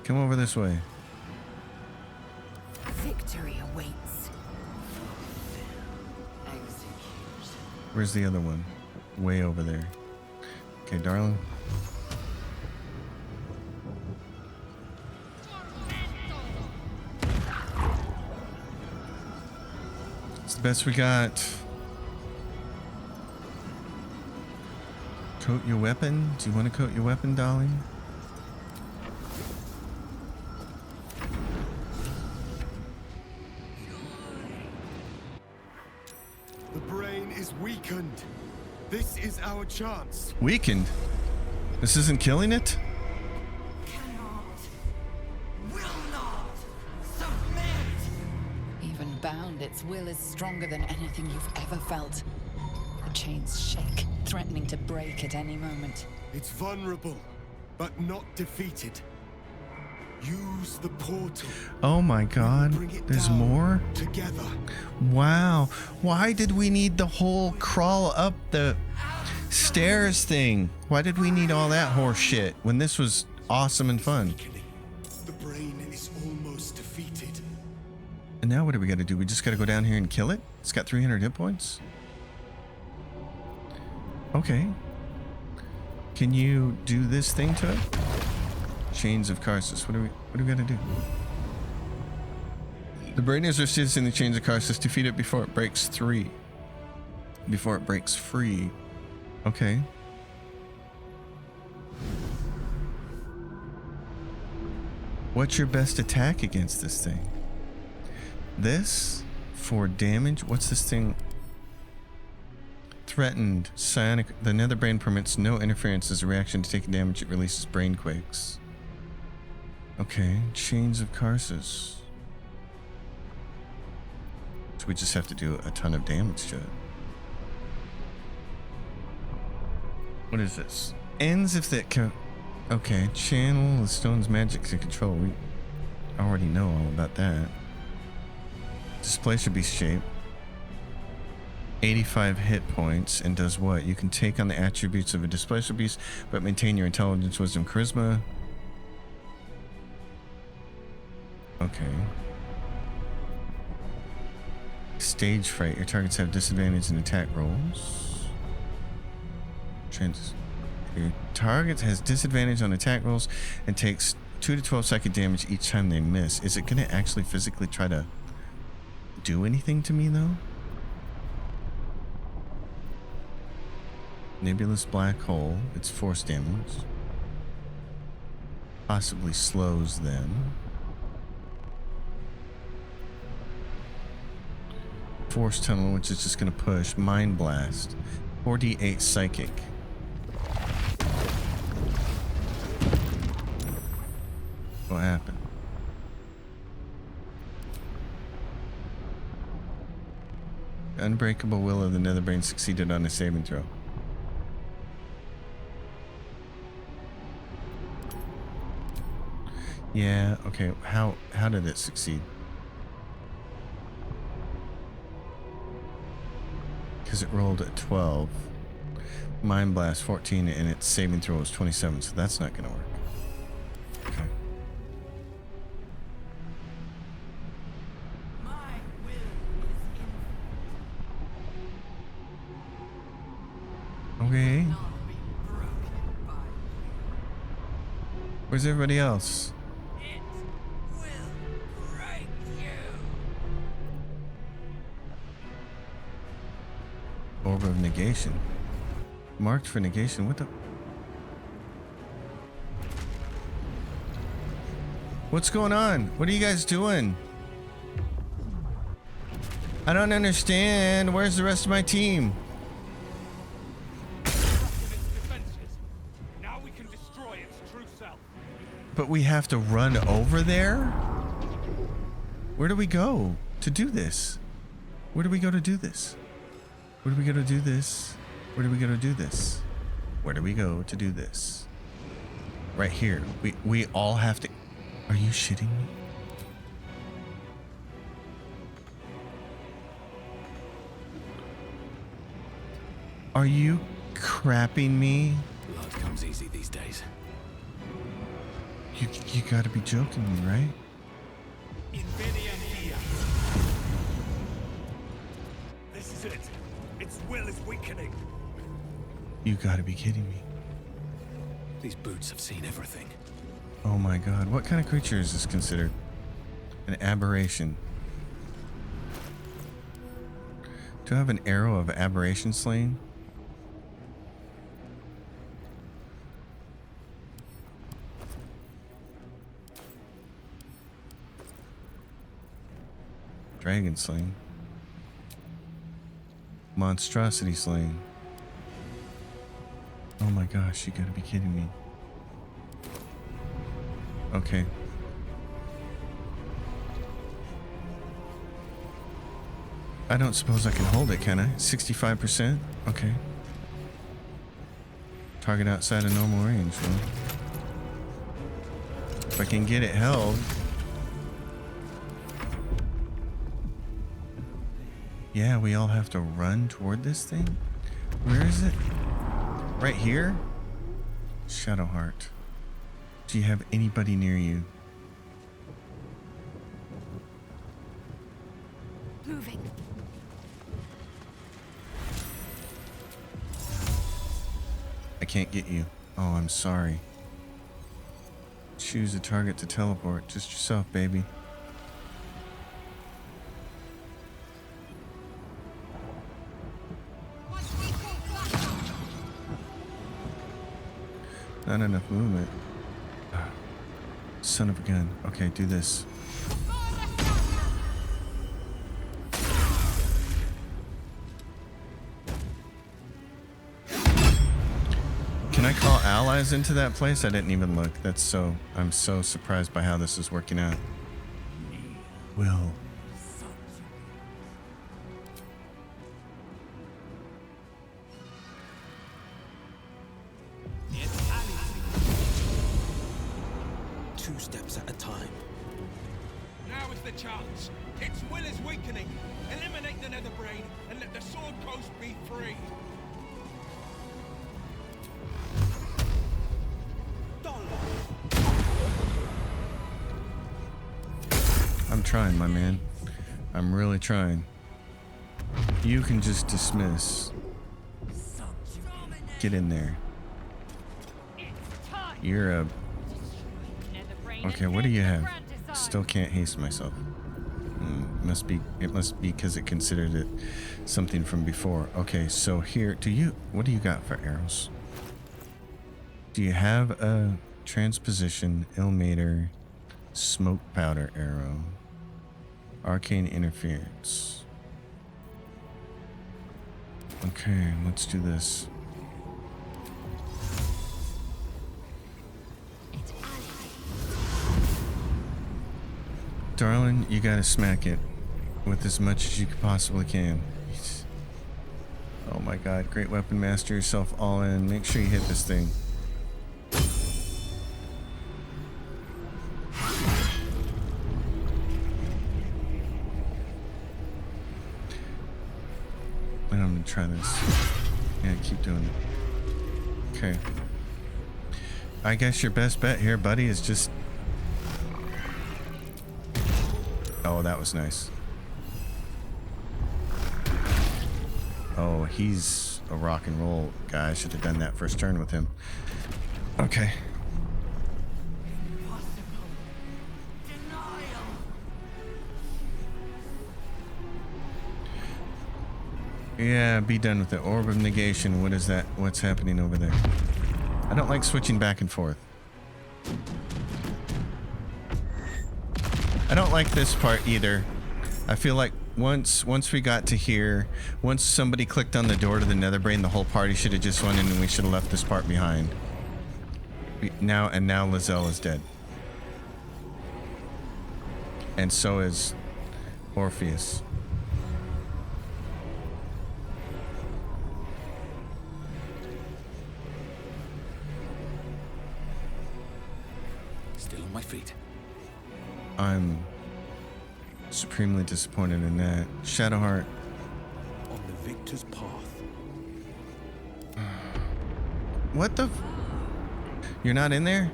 Come over this way. Victory awaits. Where's the other one? Way over there. Okay, darling. It's the best we got. Coat your weapon? Do you want to coat your weapon, darling? The brain is weakened. This is our chance. Weakened? This isn't killing it? Cannot. Will not. Submit. Even bound, its will is stronger than anything you've ever felt. The chains shake, threatening to break at any moment. It's vulnerable, but not defeated. Use the portal. Oh my god. Bring it There's down more? Together. Wow. Why did we need the whole crawl up the stairs thing? Why did we need all that horse shit when this was awesome and fun? The brain is almost defeated. And now what do we gotta do? We just gotta go down here and kill it? It's got 300 hit points? Okay. Can you do this thing to it? Chains of Karsus. What do we gotta do? The brain is resisting the chains of Karsus. Defeat it before it breaks free. Before it breaks free. Okay. What's your best attack against this thing? This? For damage? What's this thing? Threatened. Psionic. The nether brain permits no interference as a reaction to taking damage. It releases brain quakes. Okay. Chains of Karsus. So we just have to do a ton of damage to it. What is this? Ends if that okay. Channel the stone's magic to control. We already know all about that. Displacer beast shape. 85 hit points and does what? You can take on the attributes of a displacer beast, but maintain your intelligence, wisdom, charisma. Okay. Stage fright. Your targets have disadvantage in attack rolls. Your target has disadvantage on attack rolls and takes 2 to 12 second damage each time they miss. Is it going to actually physically try to do anything to me though? Nebulous black hole. It's force damage. Possibly slows them. Force tunnel, which is just going to push. Mind blast. 4d8 psychic. What happened? Unbreakable will of the Netherbrain succeeded on a saving throw. Yeah, okay. How did it succeed? Because it rolled a 12. Mind Blast 14 and its saving throw was 27, so that's not going to work. Okay. My will is infinite. Okay. Not be broken by Where's everybody else? it. Will break you. Orb of Negation. Marked for negation. What the? What's going on? What are you guys doing? I don't understand. Where's the rest of my team? Now we can destroy its true self. But we have to run over there? Where do we go to do this? Where do we go to do this? Where do we go to do this? Where do we go to do this? Where do we go to do this? Right here. We all have to... Are you shitting me? Are you crapping me? Blood comes easy these days. You gotta be joking me, right? Invenium here. This is it. Its will is weakening. You gotta be kidding me. These boots have seen everything. Oh my god, what kind of creature is this considered? An aberration. Do I have an arrow of aberration slaying? Dragon slaying. Monstrosity slaying. Oh my gosh, you gotta be kidding me. Okay. I don't suppose I can hold it, can I? 65%? Okay. Target outside of normal range. Well, if I can get it held. Yeah, we all have to run toward this thing? Where is it? Right here? Shadowheart. Do you have anybody near you? Moving. I can't get you. Oh, I'm sorry. Choose a target to teleport. Just yourself, baby. Not enough movement. Son of a gun. Okay, do this. Can I call allies into that place? I didn't even look. I'm so surprised by how this is working out. Will. Two steps at a time. Now is the chance. Its will is weakening. Eliminate the Netherbrain and let the Sword Coast be free. I'm trying, my man. I'm really trying. You can just dismiss. Get in there. You're a... Okay, what do you have? Still can't haste myself. It must be because it considered it something from before. Okay, so here, what do you got for arrows? Do you have a transposition, Ilmater, smoke powder arrow, arcane interference? Okay, let's do this. Darling, you gotta smack it with as much as you possibly can. Oh my god, great weapon master, yourself all in. Make sure you hit this thing. And I'm gonna try this. Yeah, keep doing it. Okay. I guess your best bet here, buddy, is just... Oh, that was nice. Oh, he's a rock and roll guy. I should have done that first turn with him. Okay. Yeah, be done with it. Orb of negation. What is that? What's happening over there? I don't like switching back and forth. I don't like this part either. I feel like once we got to here, once somebody clicked on the door to the Netherbrain, the whole party should have just went in and we should have left this part behind. Now Lizelle is dead. And so is Orpheus. Still on my feet. I'm supremely disappointed in that. Shadowheart. On the victor's path. What the? You're not in there?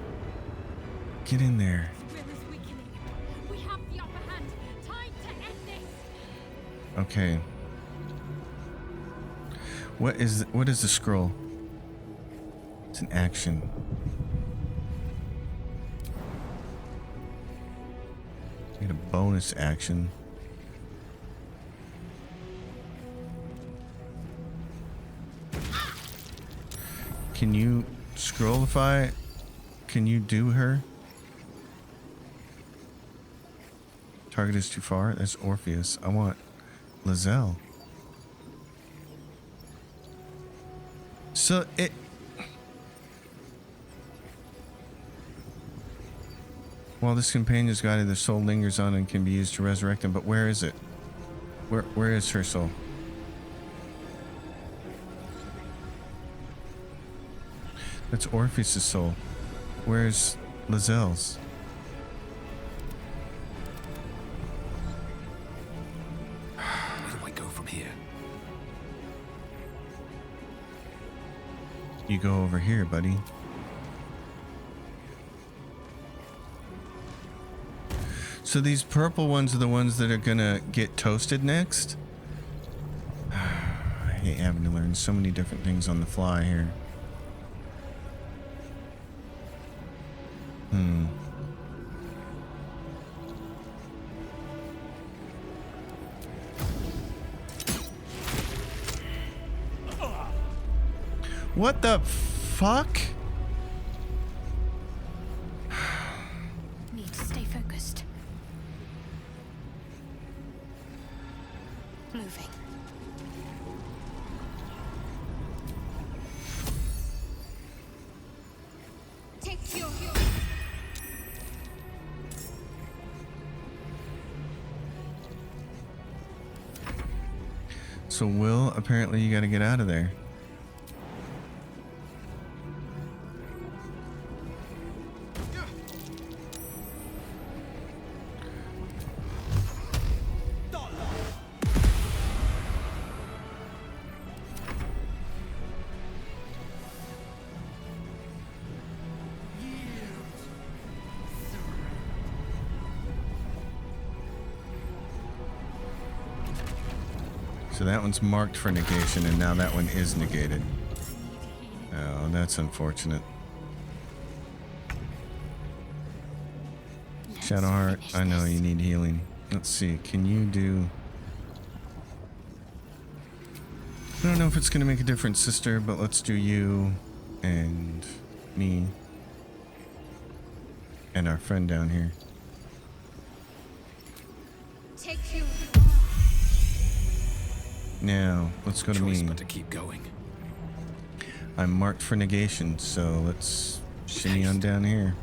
Get in there. Will is weakening. We have the upper hand. Time to end this. Okay. What is the scroll? It's an action. Get a bonus action. Can you scrollify? Can you do her? Target is too far. That's Orpheus. I want Lizelle. So it... While this companion's guided, the soul lingers on and can be used to resurrect them. But where is it? Where is her soul? That's Orpheus' soul. Where's Lizelle's? Where do I go from here? You go over here, buddy. So these purple ones are the ones that are gonna get toasted next? I hate having to learn so many different things on the fly here. What the fuck? Need to stay focused. Moving. Take your... So Will, apparently you gotta get out of there. So that one's marked for negation, and now that one is negated. Oh, that's unfortunate. Shadowheart, I know you need healing. Let's see, can you do... I don't know if it's going to make a difference, sister, but let's do you and me and our friend down here. Take you. Now, let's go to Choice me. but to keep going. I'm marked for negation, so let's shimmy on down here.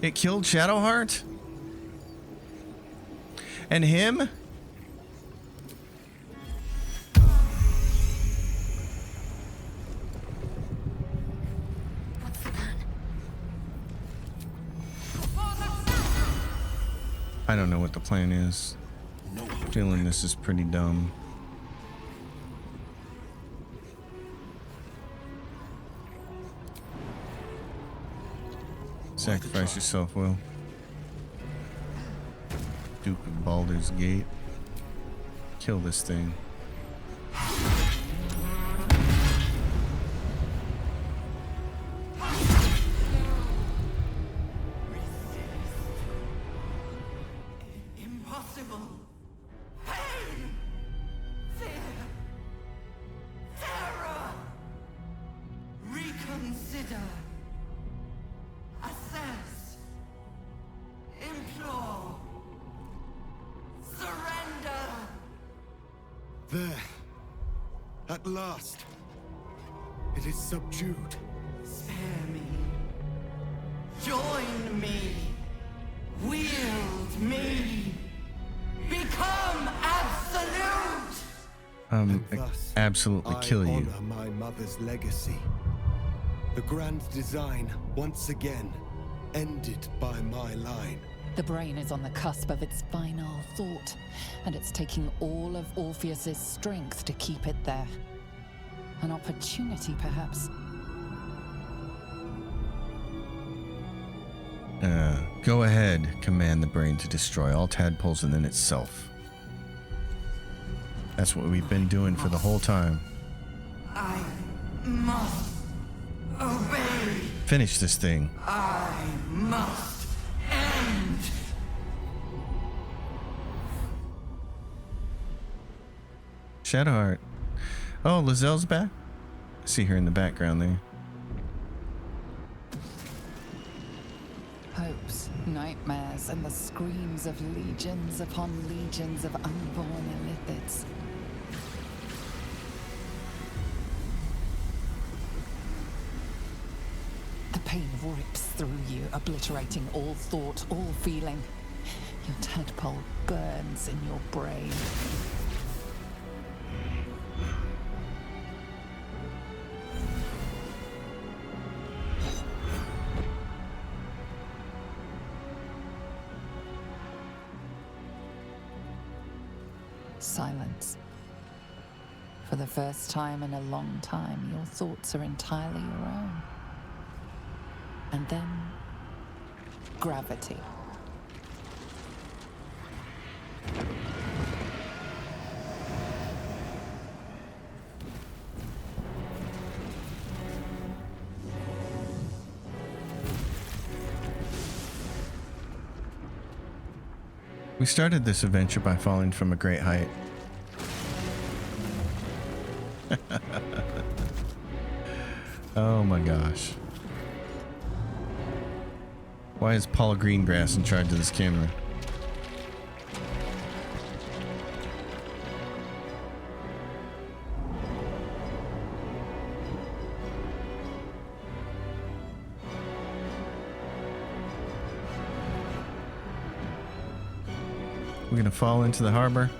It killed Shadowheart? And him? What's the plan? I don't know what the plan is. No Feeling this is pretty dumb. Sacrifice yourself, Will. Duke of Baldur's Gate. Kill this thing. Impossible. Pain. Fear. Terror. Reconsider. Assess. Implore. Surrender. There. At last. It is subdued. Spare me. Join me. Wield me. Become absolute. Thus, Absolutely kill I you. honor my mother's legacy. The grand design, once again, ended by my line. The brain is on the cusp of its final thought, and it's taking all of Orpheus's strength to keep it there. An opportunity, perhaps. Go ahead, command the brain to destroy all tadpoles and then itself. That's what we've been doing for the whole time. I must obey. Finish this thing. I must end. Shadowheart. Oh, Lazelle's back? I see her in the background there. Hopes, nightmares, and the screams of legions upon legions of unborn illithids. The pain rips through you, obliterating all thought, all feeling. Your tadpole burns in your brain. Silence. For the first time in a long time, your thoughts are entirely your own. And then, gravity. We started this adventure by falling from a great height. Oh my gosh. Why is Paul Greengrass in charge of this camera? We're gonna fall into the harbor.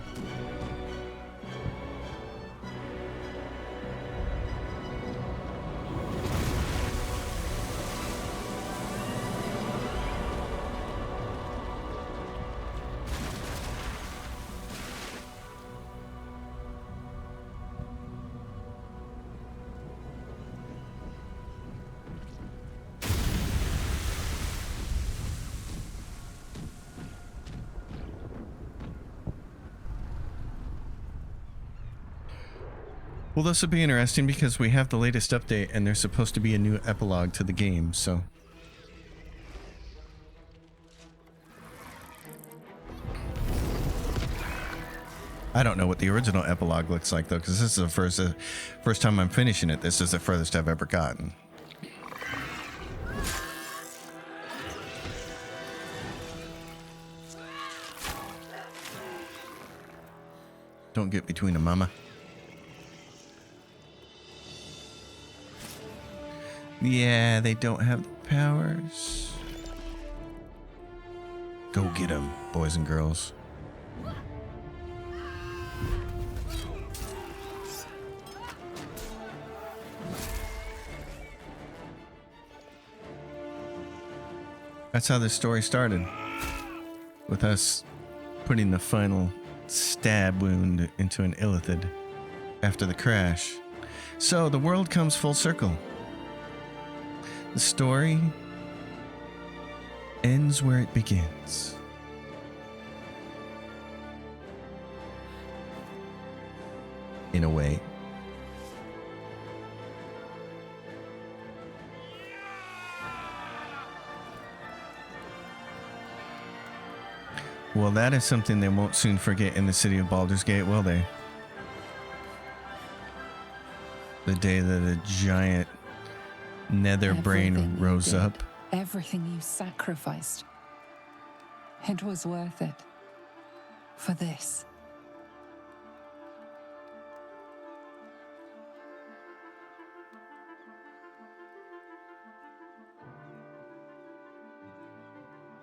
Well, this will be interesting because we have the latest update and there's supposed to be a new epilogue to the game, so. I don't know what the original epilogue looks like though, because this is the first time I'm finishing it. This is the furthest I've ever gotten. Don't get between them, mama. Yeah, they don't have the powers. Go get him, boys and girls. That's how this story started. With us putting the final stab wound into an illithid after the crash. So the world comes full circle. The story ends where it begins. In a way. Well, that is something they won't soon forget in the city of Baldur's Gate, will they? The day that a giant nether brain Everything you rose did, up. Everything you sacrificed. It was worth it. For this.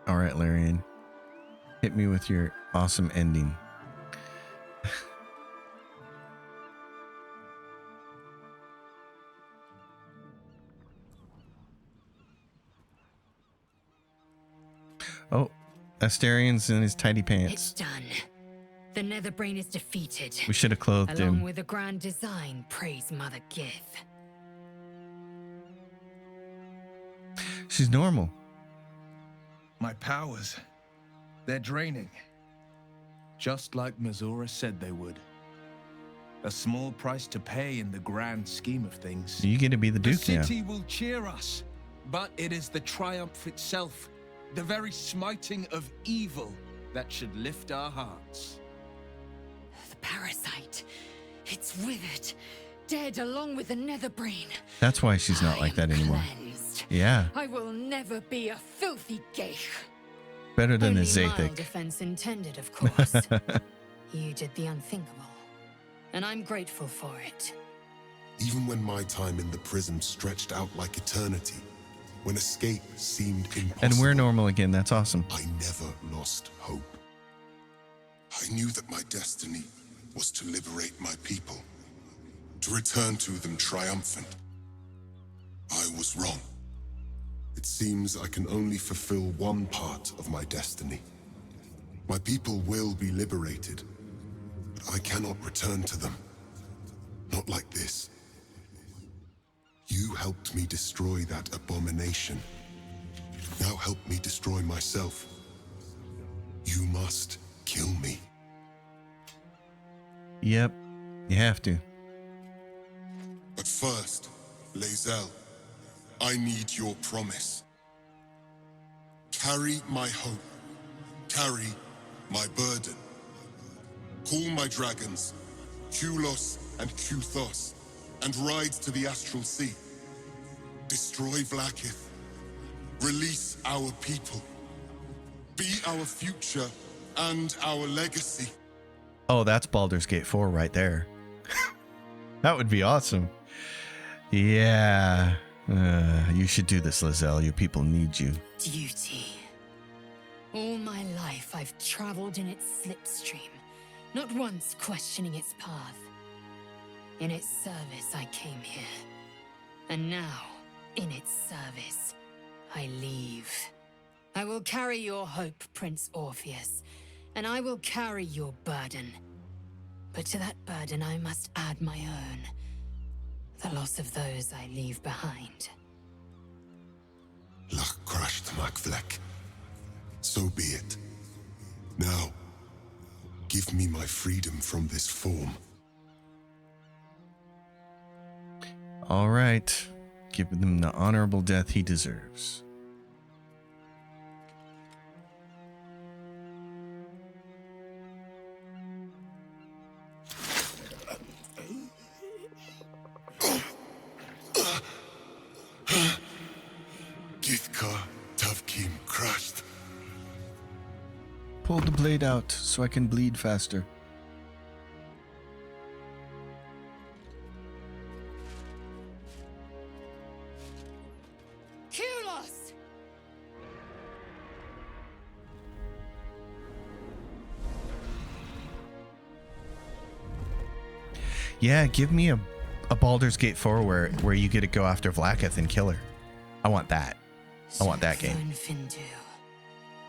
All right, Larian. Hit me with your awesome ending. Oh, Asterian's in his tidy It's pants. done. The Netherbrain is defeated. We should have clothed Along him. with the grand design, praise Mother Gith. She's normal. My powers, they're draining. Just like Mazora said they would. A small price to pay in the grand scheme of things. You get to be the The Duke now. city will cheer us, but it is the triumph itself, the very smiting of evil, that should lift our hearts. The parasite. It's withered. Dead along with the Netherbrain. That's why she's not I like that am anymore. cleansed. Yeah, I will never be a filthy geich. better than the Only mild Zathik. defense intended, of course. You did the unthinkable, and I'm grateful for it. Even when my time in the prison stretched out like eternity, when escape seemed impossible, And we're normal again. That's awesome. I never lost hope. I knew that my destiny was to liberate my people, to return to them triumphant. I was wrong. It seems I can only fulfill one part of my destiny. My people will be liberated, but I cannot return to them. Not like this. You helped me destroy that abomination. Now help me destroy myself. You must kill me. Yep, you have to. But first, Lae'zel, I need your promise. Carry my hope. Carry my burden. Call my dragons, Kulos and Kuthos, and ride to the Astral Sea. Destroy Vlaakith. Release our people. Be our future and our legacy. Oh, that's Baldur's Gate 4 right there. That would be awesome. Yeah. You should do this, Lae'zel. Your people need you. Duty. All my life I've traveled in its slipstream, not once questioning its path. In its service I came here. And now, in its service, I leave. I will carry your hope, Prince Orpheus, and I will carry your burden. But to that burden I must add my own. The loss of those I leave behind. Lach crushed Makvlek. So be it. Now, give me my freedom from this form. All right. Give him the honorable death he deserves. Githka Tavkim crushed. Pull the blade out so I can bleed faster. Kulos! Yeah, give me a Baldur's Gate 4 where you get to go after Vlaakith and kill her. I want that. I want that game. Findu,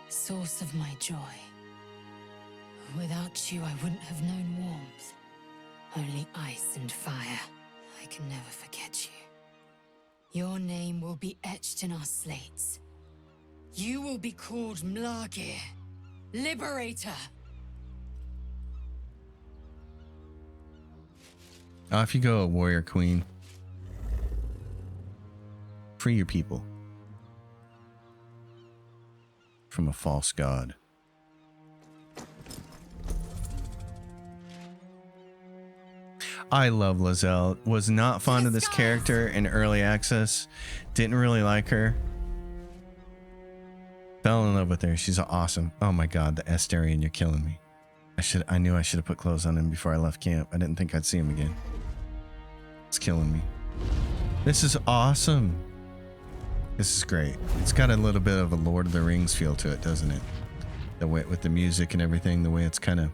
source of my joy. Without you, I wouldn't have known warmth. Only ice and fire. I can never forget you. Your name will be etched in our slates. You will be called Mlagir, Liberator. Off you go, warrior queen. Free your people from a false god. I love Lizelle. Was not fond of this character in early access. Didn't really like her. Fell in love with her. She's awesome. Oh my god, the Astarian, you're killing me. I knew I should have put clothes on him before I left camp. I didn't think I'd see him again. It's killing me. This is awesome. This is great. It's got a little bit of a Lord of the Rings feel to it, doesn't it? The way with the music and everything, the way it's kind of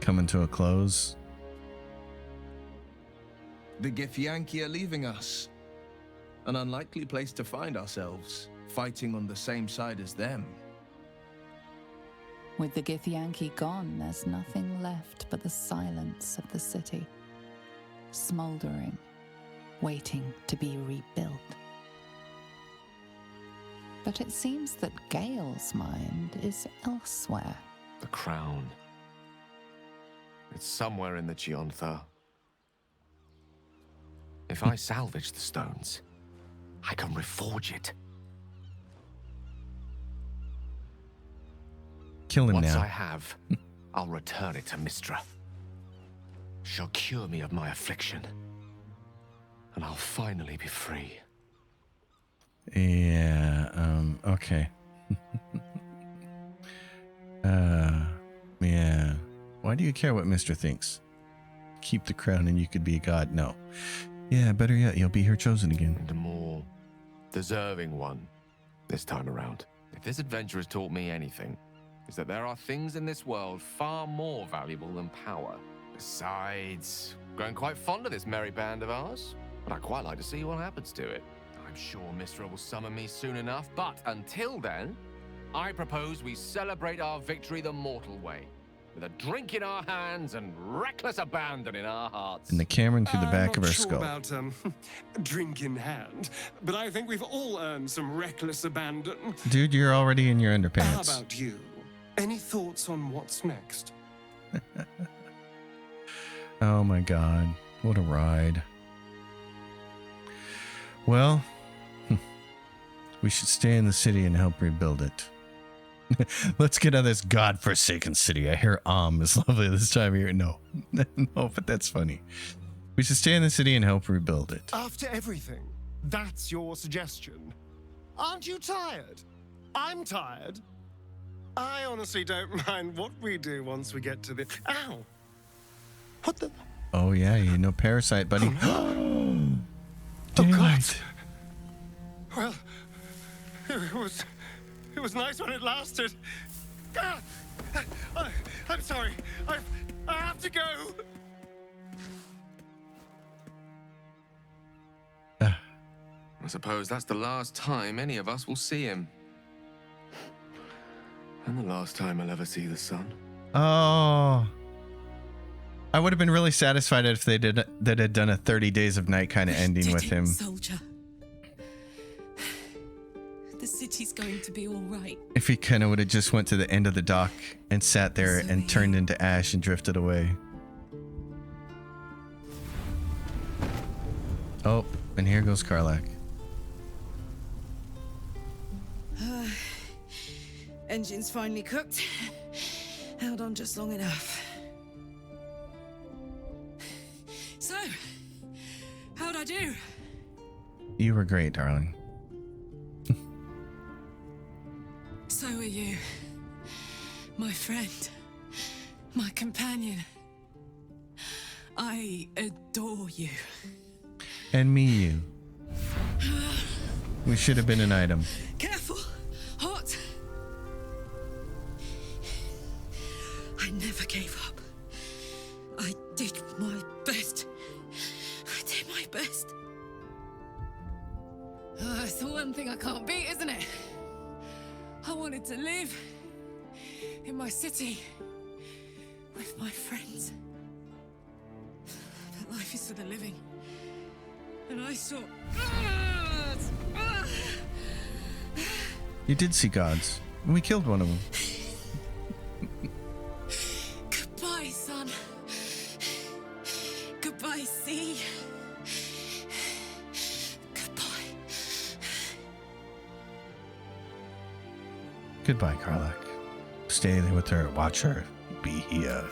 coming to a close. The Githyanki are leaving us. An unlikely place to find ourselves, fighting on the same side as them. With the Githyanki gone, there's nothing left but the silence of the city, smoldering, waiting to be rebuilt. But it seems that Gale's mind is elsewhere. The crown. It's somewhere in the Giontha. If I salvage the stones, I can reforge it. Kill him Once now. I have, I'll return it to Mistra. She'll cure me of my affliction, and I'll finally be free. Yeah, okay. Yeah. Why do you care what Mister thinks? Keep the crown and you could be a god. No. Yeah, better yet, you'll be her chosen again. And a more deserving one this time around. If this adventure has taught me anything, is that there are things in this world far more valuable than power. Besides, growing quite fond of this merry band of ours, but I'd quite like to see what happens to it. I'm sure Mistra will summon me soon enough, but until then, I propose we celebrate our victory the mortal way, with a drink in our hands and reckless abandon in our hearts. And the Cameron through the back of her skull. I'm not sure about drink in hand, but I think we've all earned some reckless abandon. Dude, you're already in your How underpants. about you? Any thoughts on what's next? Oh my god. What a ride. Well, we should stay in the city and help rebuild it. Let's get out of this godforsaken city. I hear is lovely this time of year. No, no, but that's funny. We should stay in the city and help rebuild it. After everything, that's your suggestion. Aren't you tired? I'm tired. I honestly don't mind what we do once we get to the... Ow! What the... Oh yeah, you know Parasite, buddy. Oh, Daylight. Well, it was nice when it lasted. Ah! I'm sorry. I have to go. I suppose that's the last time any of us will see him. And the last time I'll ever see the sun. Oh. I would have been really satisfied if they had done a 30 Days of Night kind of ending with him. Soldier. The city's going to be all right. If he kind of would have just went to the end of the dock and sat there and turned into ash and drifted away. Oh, and here goes Karlach. Engine's finally cooked. Held on just long enough. So, how'd I do? You were great, darling. So are you. My friend. My companion. I adore you. And me, you. We should have been an item. Careful! Hot! I never gave up. I did my best. That's the one thing I can't beat, isn't it? I wanted to live in my city with my friends. But life is for the living. And I saw... You did see gods. And we killed one of them. Goodbye, sun. Goodbye, sea. Goodbye. Goodbye, Karlak. Stay there with her. Watch her. Be here.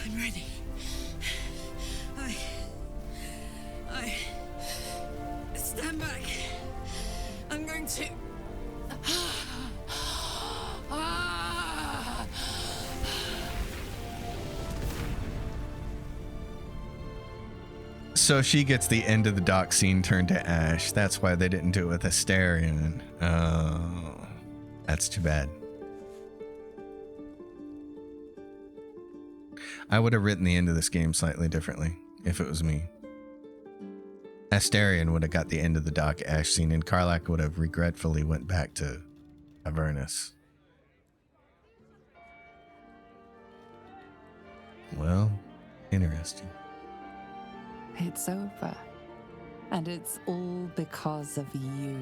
I'm ready. I stand back. I'm going to. So she gets the end of the dock scene turned to ash. That's why they didn't do it with Astarion. Oh, that's too bad. I would have written the end of this game slightly differently if it was me. Astarion would have got the end of the dock ash scene, and Karlak would have regretfully went back to Avernus. Well, interesting. It's over. And it's all because of you.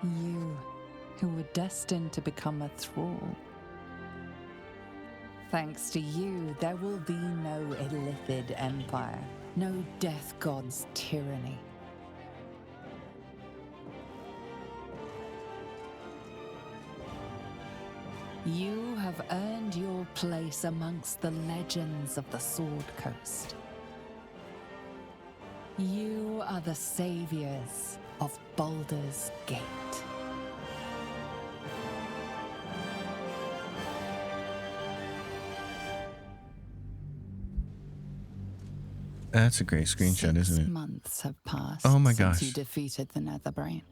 You, who were destined to become a thrall. Thanks to you, there will be no Illithid Empire, no Death God's tyranny. You have earned your place amongst the legends of the Sword Coast. You are the saviors of Baldur's Gate. That's a great screenshot, isn't it? 6 months have passed Oh my since gosh. you defeated the Netherbrain.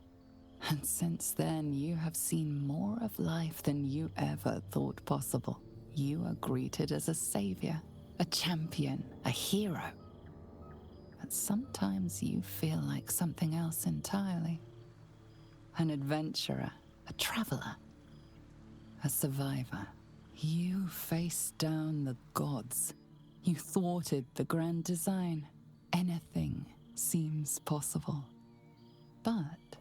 And since then, you have seen more of life than you ever thought possible. You are greeted as a savior, a champion, a hero. But sometimes you feel like something else entirely. An adventurer, a traveler, a survivor. You faced down the gods. You thwarted the grand design. Anything seems possible. But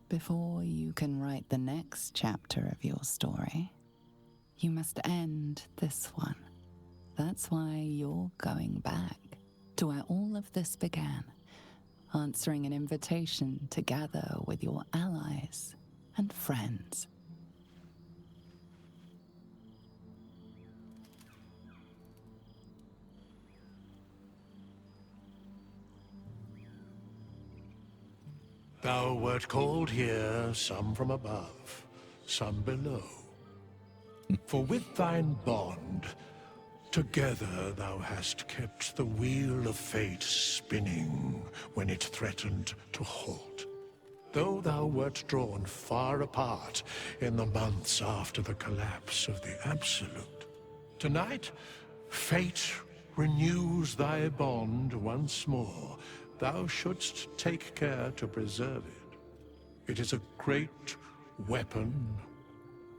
before you can write the next chapter of your story, you must end this one. That's why you're going back to where all of this began, answering an invitation to gather with your allies and friends. Thou wert called here, some from above, some below. For with thine bond, together thou hast kept the wheel of fate spinning when it threatened to halt. Though thou wert drawn far apart in the months after the collapse of the Absolute, tonight, fate renews thy bond once more. Thou shouldst take care to preserve it. It is a great weapon,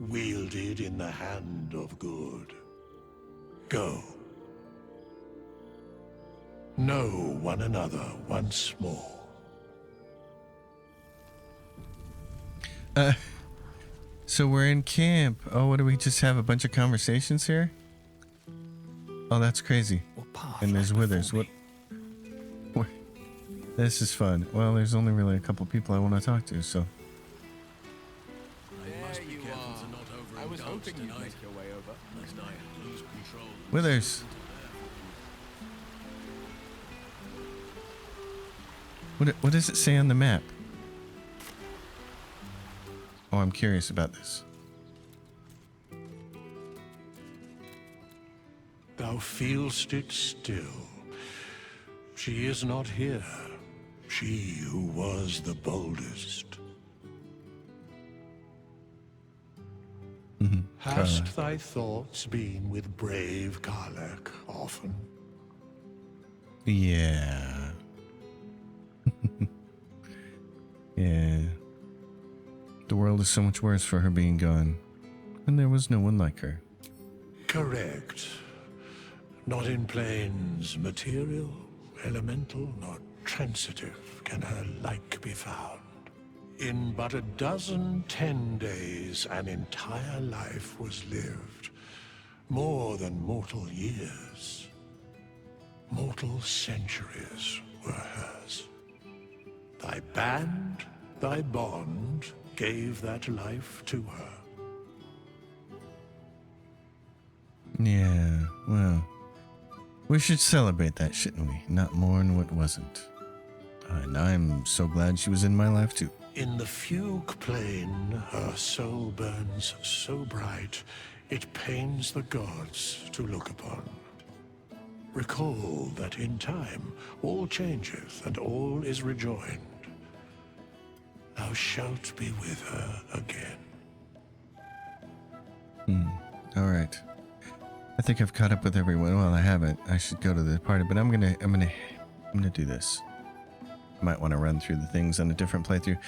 wielded in the hand of good. Go. Know one another once more. So we're in camp. Oh, what do we just have a bunch of conversations here? Oh, that's crazy. And there's Withers. What? This is fun. Well, there's only really a couple people I want to talk to, so. I was hoping you'd make your way over. Last night, lose control. Withers. What does it say on the map? Oh, I'm curious about this. Thou feelst it still. She is not here. She who was the boldest. Hast thy thoughts been with brave Karlek often? Yeah. Yeah. The world is so much worse for her being gone. And there was no one like her. Correct. Not in planes material, elemental, nor transitive can her like be found. In but a dozen 10 days, an entire life was lived. More than mortal years. Mortal centuries were hers. Thy band, thy bond, gave that life to her. Yeah, well, we should celebrate that, shouldn't we? Not mourn what wasn't. And I'm so glad she was in my life too. In the fugue plane, her soul burns so bright, it pains the gods to look upon. Recall that in time, all changeth and all is rejoined. Thou shalt be with her again. All right. I think I've caught up with everyone. Well, I haven't. I should go to the party, but I'm gonna do this. I might want to run through the things on a different playthrough.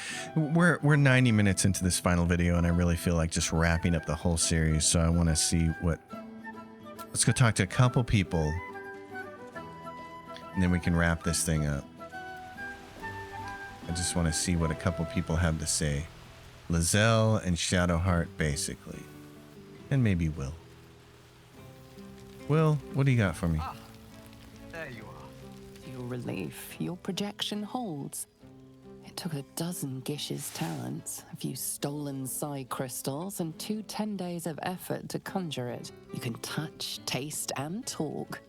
We're 90 minutes into this final video, and I really feel like just wrapping up the whole series. So I want to see what. Let's go talk to a couple people, and then we can wrap this thing up. I just want to see what a couple people have to say. Lizelle and Shadowheart, basically, and maybe Will. Will, what do you got for me? Ah, there you are. To your relief, your projection holds. It took a dozen Gish's talents, a few stolen psi crystals, and 2 10 days of effort to conjure it. You can touch, taste, and talk.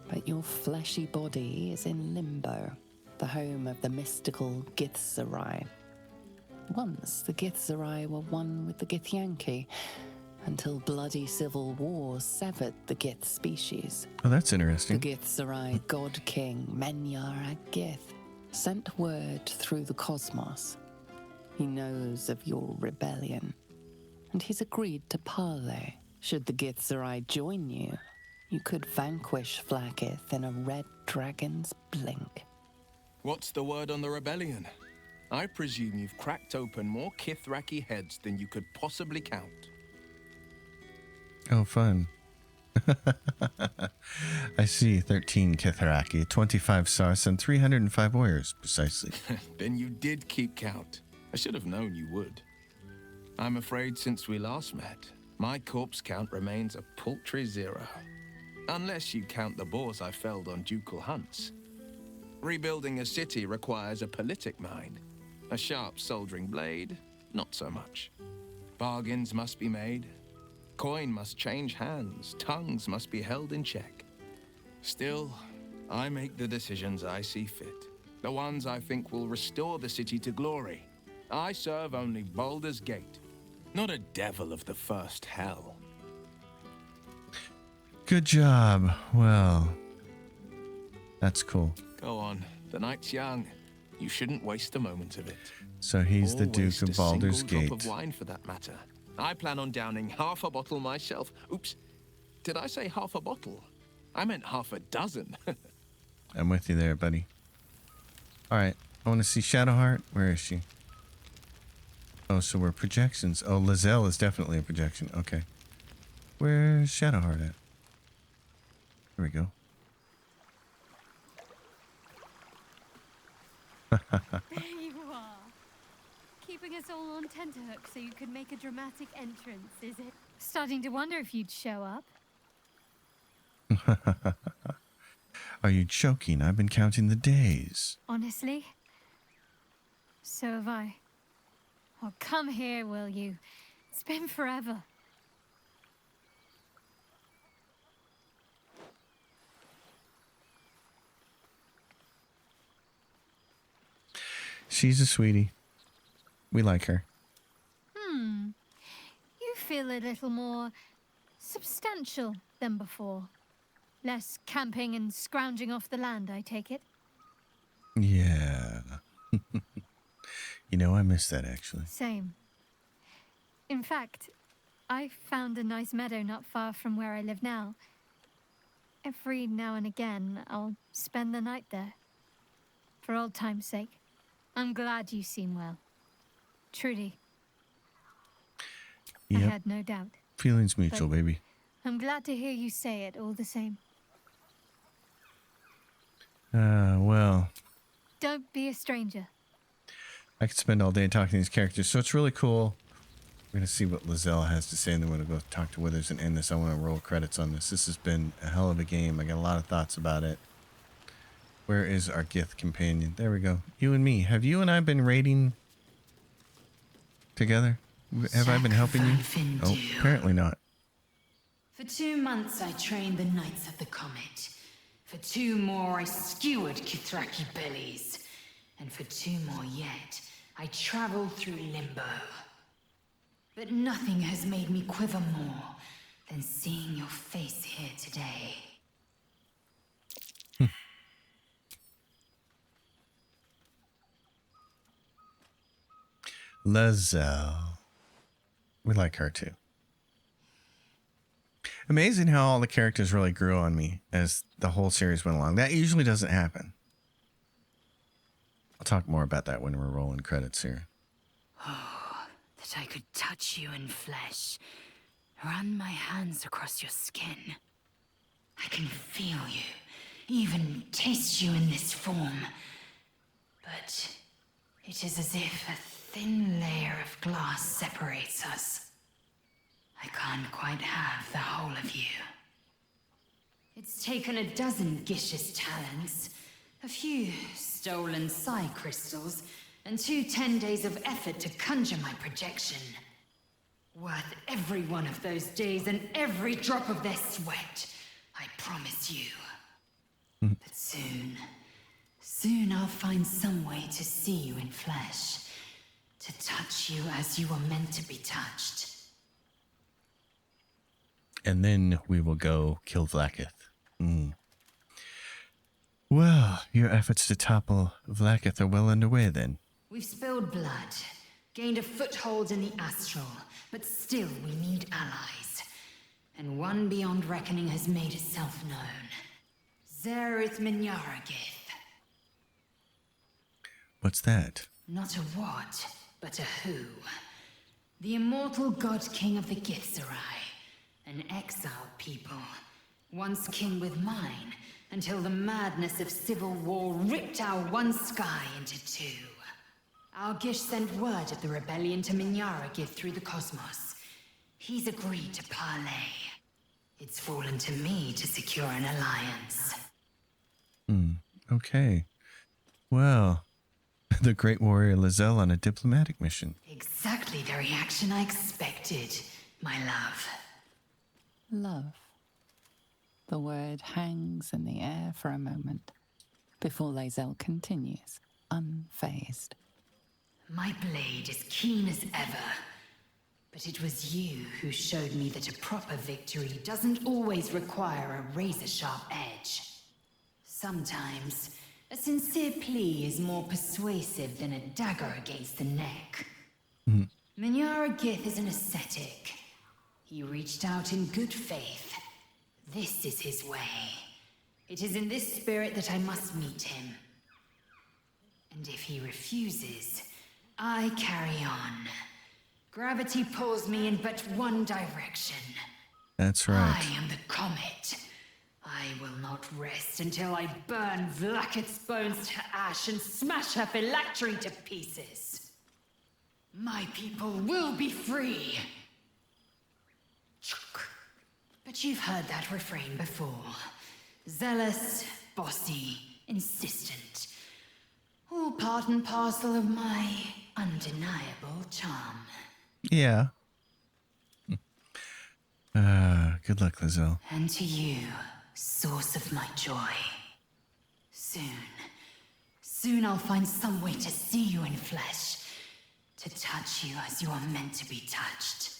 But your fleshy body is in limbo, the home of the mystical Githzerai. Once, the Githzerai were one with the Githyanki, until bloody civil war severed the Gith species. Oh, that's interesting. The Githzerai God King Menyar Gith sent word through the cosmos. He knows of your rebellion, and he's agreed to parley. Should the Githzerai join you, you could vanquish Flakith in a red dragon's blink. What's the word on the rebellion? I presume you've cracked open more Kithraki heads than you could possibly count. Oh, fun. I see 13 Kithraki, 25 Sars, and 305 warriors, precisely. Then you did keep count. I should have known you would. I'm afraid since we last met, my corpse count remains a paltry 0. Unless you count the boars I felled on ducal hunts. Rebuilding a city requires a politic mind. A sharp soldering blade, not so much. Bargains must be made. Coin must change hands, tongues must be held in check. Still, I make the decisions I see fit. The ones I think will restore the city to glory. I serve only Baldur's Gate, not a devil of the first hell. Good job. Well, that's cool. Go on, the night's young. You shouldn't waste a moment of it. So he's the Or Duke waste of a Baldur's single Gate. drop of wine for that matter. I plan on downing half a bottle myself. Oops, did I say half a bottle? I meant half a dozen. I'm with you there, buddy. All right, I want to see Shadowheart. Where is she? Oh, so we're projections. Oh, Lizelle is definitely a projection. Okay. Where's Shadowheart at? Here we go. There you are. Keeping us all on tenterhooks so you could make a dramatic entrance, is it? Starting to wonder if you'd show up. Are you joking? I've been counting the days. Honestly? So have I. Oh, come here, will you? It's been forever. She's a sweetie. We like her. You feel a little more substantial than before. Less camping and scrounging off the land, I take it? Yeah. You know, I miss that, actually. Same. In fact, I found a nice meadow not far from where I live now. Every now and again, I'll spend the night there. For old time's sake. I'm glad you seem well. Truly. I Yep. had no doubt. Feelings mutual, But baby. I'm glad to hear you say it all the same. Well, Don't be a stranger. I could spend all day talking to these characters, so it's really cool. We're going to see what Lizelle has to say, and then we're going to go talk to Withers and end this. I want to roll credits on this. This has been a hell of a game. I got a lot of thoughts about it. Where is our Gith companion? There we go. You and me. Have you and I been raiding together? Have I been helping you? Oh, apparently not. For 2 months I trained the Knights of the Comet. For 2 more I skewered Kithraki bellies. And for 2 more yet, I traveled through Limbo. But nothing has made me quiver more than seeing your face here today. Lizelle. We like her too. Amazing how all the characters really grew on me as the whole series went along. That usually doesn't happen. I'll talk more about that when we're rolling credits here. Oh, that I could touch you in flesh. Run my hands across your skin. I can feel you, even taste you in this form. But it is as if a thin layer of glass separates us. I can't quite have the whole of you. It's taken a dozen Gish's talents, a few stolen psi crystals, and 2 10 days of effort to conjure my projection. Worth every one of those days and every drop of their sweat, I promise you. But soon I'll find some way to see you in flesh, to touch you as you are meant to be touched. And then we will go kill Vlaakith. Well, your efforts to topple Vlaakith are well underway then. We've spilled blood, gained a foothold in the astral, but still we need allies. And one beyond reckoning has made itself known. Zerith Minyaragith. What's that? Not a what, but a who. The immortal god king of the Githzerai. An exiled people, once kin with mine, until the madness of civil war ripped our one sky into 2. Our Gish sent word of the rebellion to Minyaragith through the cosmos. He's agreed to parley. It's fallen to me to secure an alliance. Okay. Well, the great warrior Lizelle on a diplomatic mission. Exactly the reaction I expected, my love. Love. The word hangs in the air for a moment before Lizelle continues, unfazed. My blade is keen as ever, but it was you who showed me that a proper victory doesn't always require a razor-sharp edge. Sometimes, a sincere plea is more persuasive than a dagger against the neck. Minyaragith is an ascetic. He reached out in good faith. This is his way. It is in this spirit that I must meet him. And if he refuses, I carry on. Gravity pulls me in but one direction. That's right. I am the comet. I will not rest until I burn Vlaakith's bones to ash and smash her phylactery to pieces. My people will be free. But you've heard that refrain before. Zealous, bossy, insistent. All part and parcel of my undeniable charm. Yeah. Good luck, Lizelle. And to you, source of my joy. Soon I'll find some way to see you in flesh. To touch you as you are meant to be touched.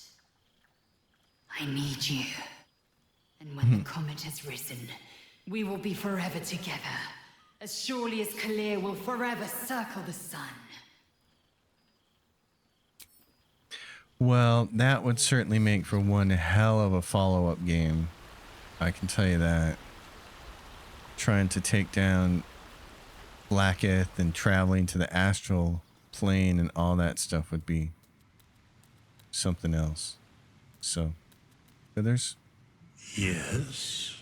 I need you. And when the comet has risen, we will be forever together. As surely as Kalir will forever circle the sun. Well, that would certainly make for one hell of a follow-up game. I can tell you that. Trying to take down Blacketh and traveling to the astral plane and all that stuff would be something else. So, Withers? Yes?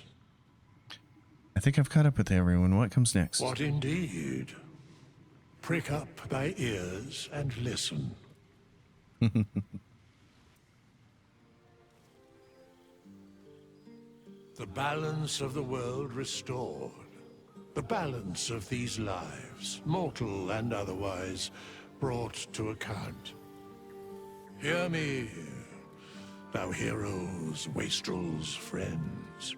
I think I've caught up with everyone. What comes next? What indeed? Prick up thy ears and listen. The balance of the world restored. The balance of these lives, mortal and otherwise, brought to account. Hear me, thou heroes, wastrels, friends.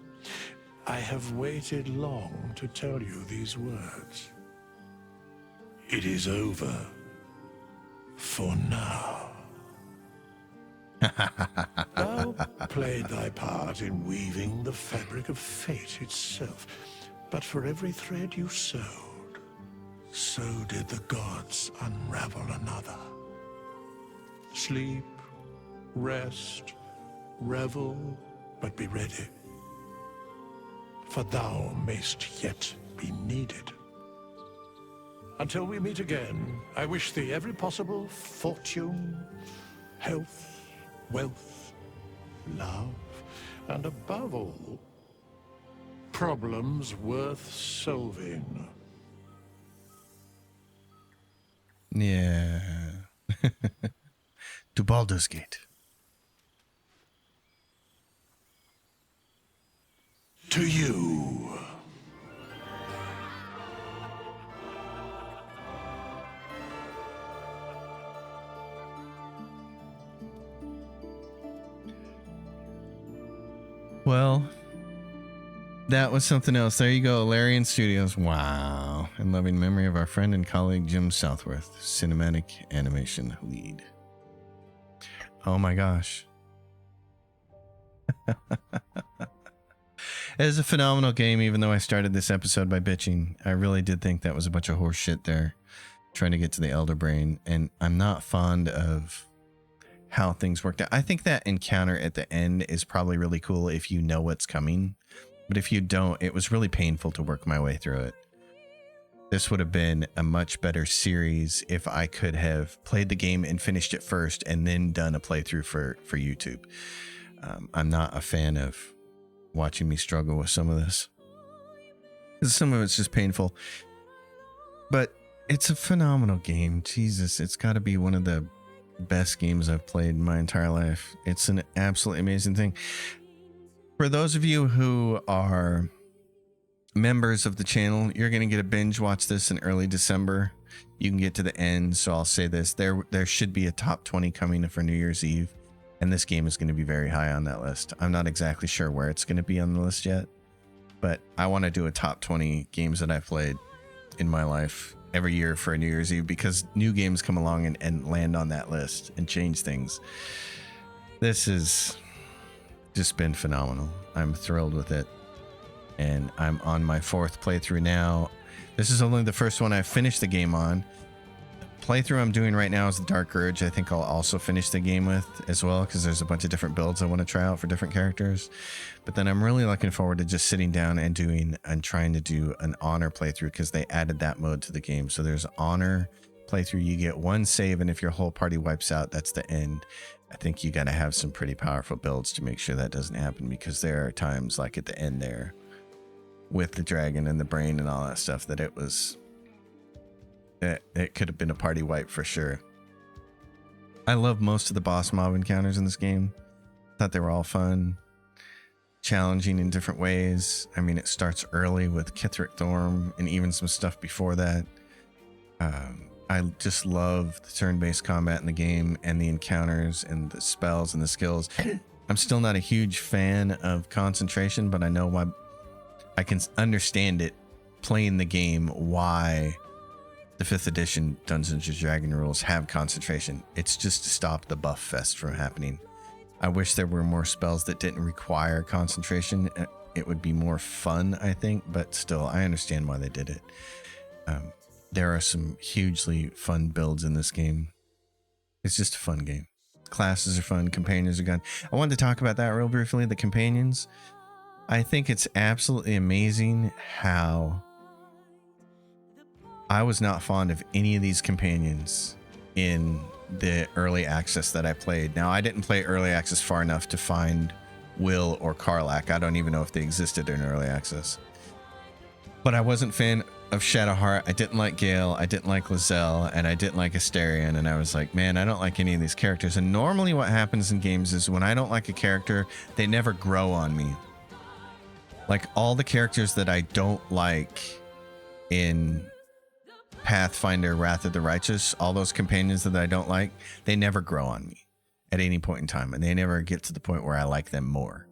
I have waited long to tell you these words. It is over. For now. Thou played thy part in weaving the fabric of fate itself, but for every thread you sewed, so did the gods unravel another. Sleep, rest, revel, but be ready, for thou mayst yet be needed. Until we meet again, I wish thee every possible fortune, health, wealth, love, and above all, problems worth solving. Yeah. To Baldur's Gate. To you. Well, that was something else. There you go, Larian Studios. Wow. In loving memory of our friend and colleague Jim Southworth, cinematic animation lead. Oh my gosh. It is a phenomenal game, even though I started this episode by bitching. I really did think that was a bunch of horse shit there, trying to get to the Elder Brain, and I'm not fond of how things worked out. I think that encounter at the end is probably really cool if you know what's coming, but if you don't, it was really painful to work my way through it. This would have been a much better series if I could have played the game and finished it first and then done a playthrough for YouTube. I'm not a fan of watching me struggle with some of this, because some of it's just painful, but it's a phenomenal game. Jesus, it's got to be one of the best games I've played in my entire life. It's an absolutely amazing thing. For those of you who are members of the channel, you're going to get a binge watch this in early December. You can get to the end, so I'll say this. There should be a top 20 coming for New Year's Eve, and this game is going to be very high on that list. I'm not exactly sure where it's going to be on the list yet, but I want to do a top 20 games that I've played in my life every year for a New Year's Eve, because new games come along and land on that list and change things. This has just been phenomenal. I'm thrilled with it, and I'm on my 4th playthrough now. This is only the first one I've finished the game on. Playthrough I'm doing right now is the Dark Urge. I think I'll also finish the game with as well, because there's a bunch of different builds I want to try out for different characters. But then I'm really looking forward to just sitting down and trying to do an honor playthrough, because they added that mode to the game. So there's honor playthrough. You get one save, and if your whole party wipes out, that's the end. I think you got to have some pretty powerful builds to make sure that doesn't happen, because there are times like at the end there with the dragon and the brain and all that stuff that it could have been a party wipe for sure. I love most of the boss mob encounters in this game. Thought they were all fun, challenging in different ways. I mean, it starts early with Kithric Thorm and even some stuff before that. I just love the turn-based combat in the game, and the encounters and the spells and the skills. I'm still not a huge fan of concentration, but I know why. I can understand it playing the game, why the 5th edition Dungeons & Dragons rules have concentration. It's just to stop the buff fest from happening. I wish there were more spells that didn't require concentration. It would be more fun, I think, but still, I understand why they did it. There are some hugely fun builds in this game. It's just a fun game. classes are fun. Companions are good. I wanted to talk about that real briefly. The companions. I think it's absolutely amazing how I was not fond of any of these companions in the early access that I played. Now, I didn't play early access far enough to find Will or Karlach. I don't even know if they existed in early access. But I wasn't a fan of Shadowheart. I didn't like Gale. I didn't like Lizelle, and I didn't like Asterion. And I was like, man, I don't like any of these characters. And normally what happens in games is when I don't like a character, they never grow on me. Like all the characters that I don't like in Pathfinder, Wrath of the Righteous, all those companions that I don't like, they never grow on me at any point in time. And they never get to the point where I like them more.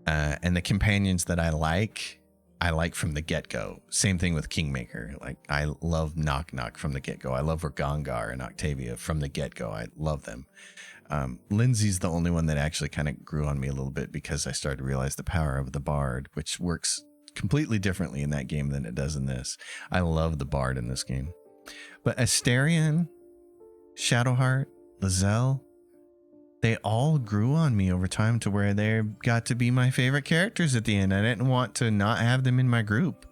And the companions that I like from the get-go. Same thing with Kingmaker. Like, I love Knock Knock from the get-go. I love Ragongar and Octavia from the get-go. I love them. Lindsay's the only one that actually kind of grew on me a little bit because I started to realize the power of the Bard, which works completely differently in that game than it does in this. I love the Bard in this game. But Asterion, Shadowheart, Lizelle, they all grew on me over time to where they got to be my favorite characters at the end. I didn't want to not have them in my group.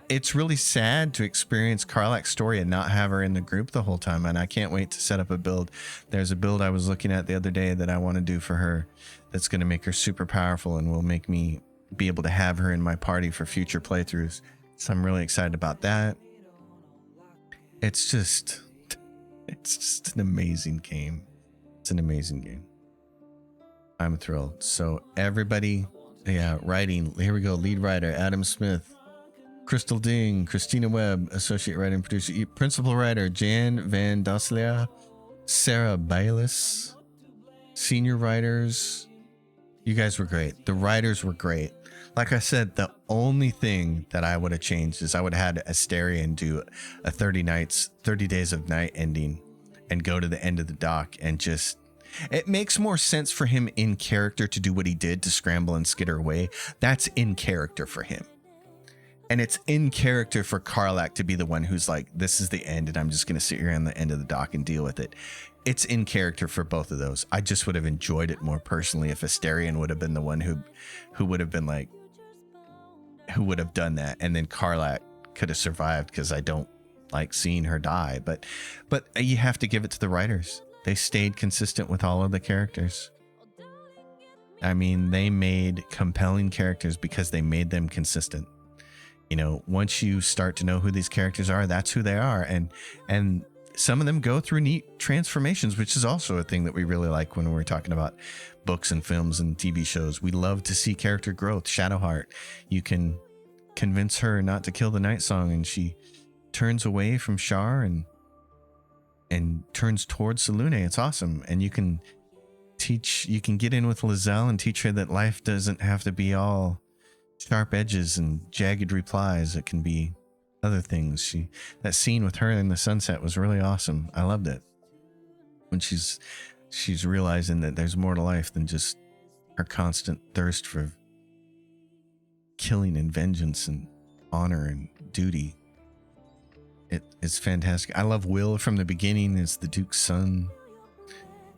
It's really sad to experience Karlach's story and not have her in the group the whole time. And I can't wait to set up a build. There's a build I was looking at the other day that I want to do for her that's going to make her super powerful and will make me be able to have her in my party for future playthroughs. So I'm really excited about that. It's just an amazing game. It's an amazing game. I'm thrilled. So everybody, yeah, writing. Here we go. Lead writer, Adam Smith. Crystal Ding, Christina Webb, associate writer and producer. Principal writer, Jan Van Dosselaar, Sarah Bayless. Senior writers, you guys were great. The writers were great. Like I said, the only thing that I would have changed is I would have had Asterion do a 30 days of night ending and go to the end of the dock and just... It makes more sense for him in character to do what he did, to scramble and skitter away. That's in character for him. And it's in character for Karlach to be the one who's like, this is the end and I'm just going to sit here on the end of the dock and deal with it. It's in character for both of those. I just would have enjoyed it more personally if Asterion would have been the one who would have been like, who would have done that. And then Karlach could have survived because I don't like seeing her die. But you have to give it to the writers. They stayed consistent with all of the characters. I mean, they made compelling characters because they made them consistent. You know, once you start to know who these characters are, that's who they are. And some of them go through neat transformations, which is also a thing that we really like when we're talking about books and films and TV shows. We love to see character growth. Shadowheart, you can convince her not to kill the Night Song, and she turns away from Shar and turns towards Selûne. It's awesome. And you can get in with Lizelle and teach her that life doesn't have to be all sharp edges and jagged replies. It can be other things. That scene with her in the sunset was really awesome. I loved it. When she's realizing that there's more to life than just her constant thirst for killing and vengeance and honor and duty. It is fantastic. I love Will from the beginning as the Duke's son,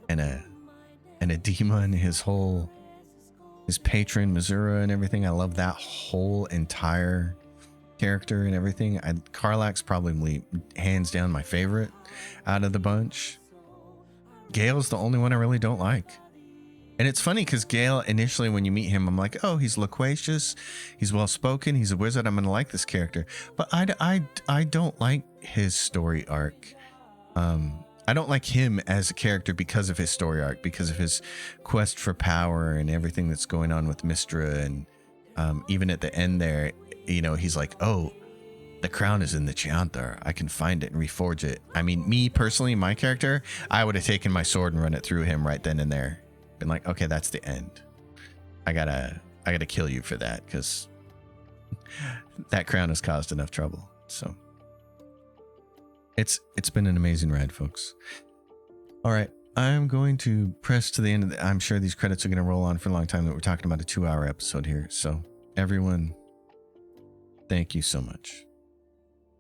and Edema and his patron Missoura and everything. I love that whole entire character and everything. Karlach's probably hands down my favorite out of the bunch. Gale's the only one I really don't like. And it's funny because Gale, initially when you meet him, I'm like, oh, he's loquacious, he's well-spoken, he's a wizard, I'm going to like this character. But I don't like his story arc. I don't like him as a character because of his story arc, because of his quest for power and everything that's going on with Mystra. And even at the end there, you know, he's like, oh, the crown is in the Chianthar. I can find it and reforge it. I mean, me personally, my character, I would have taken my sword and run it through him right then and there. Been like, okay, that's the end. I gotta kill you for that, because that crown has caused enough trouble. So it's been an amazing ride, folks. All right, I'm going to press to the end of the, I'm sure these credits are going to roll on for a long time, that we're talking about a 2-hour episode here. So everyone, thank you so much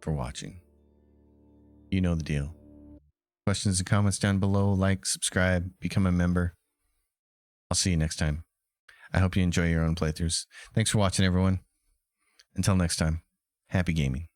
for watching. You know the deal. Questions and comments down below. Like, subscribe, become a member. I'll see you next time. I hope you enjoy your own playthroughs. Thanks for watching, everyone. Until next time, happy gaming.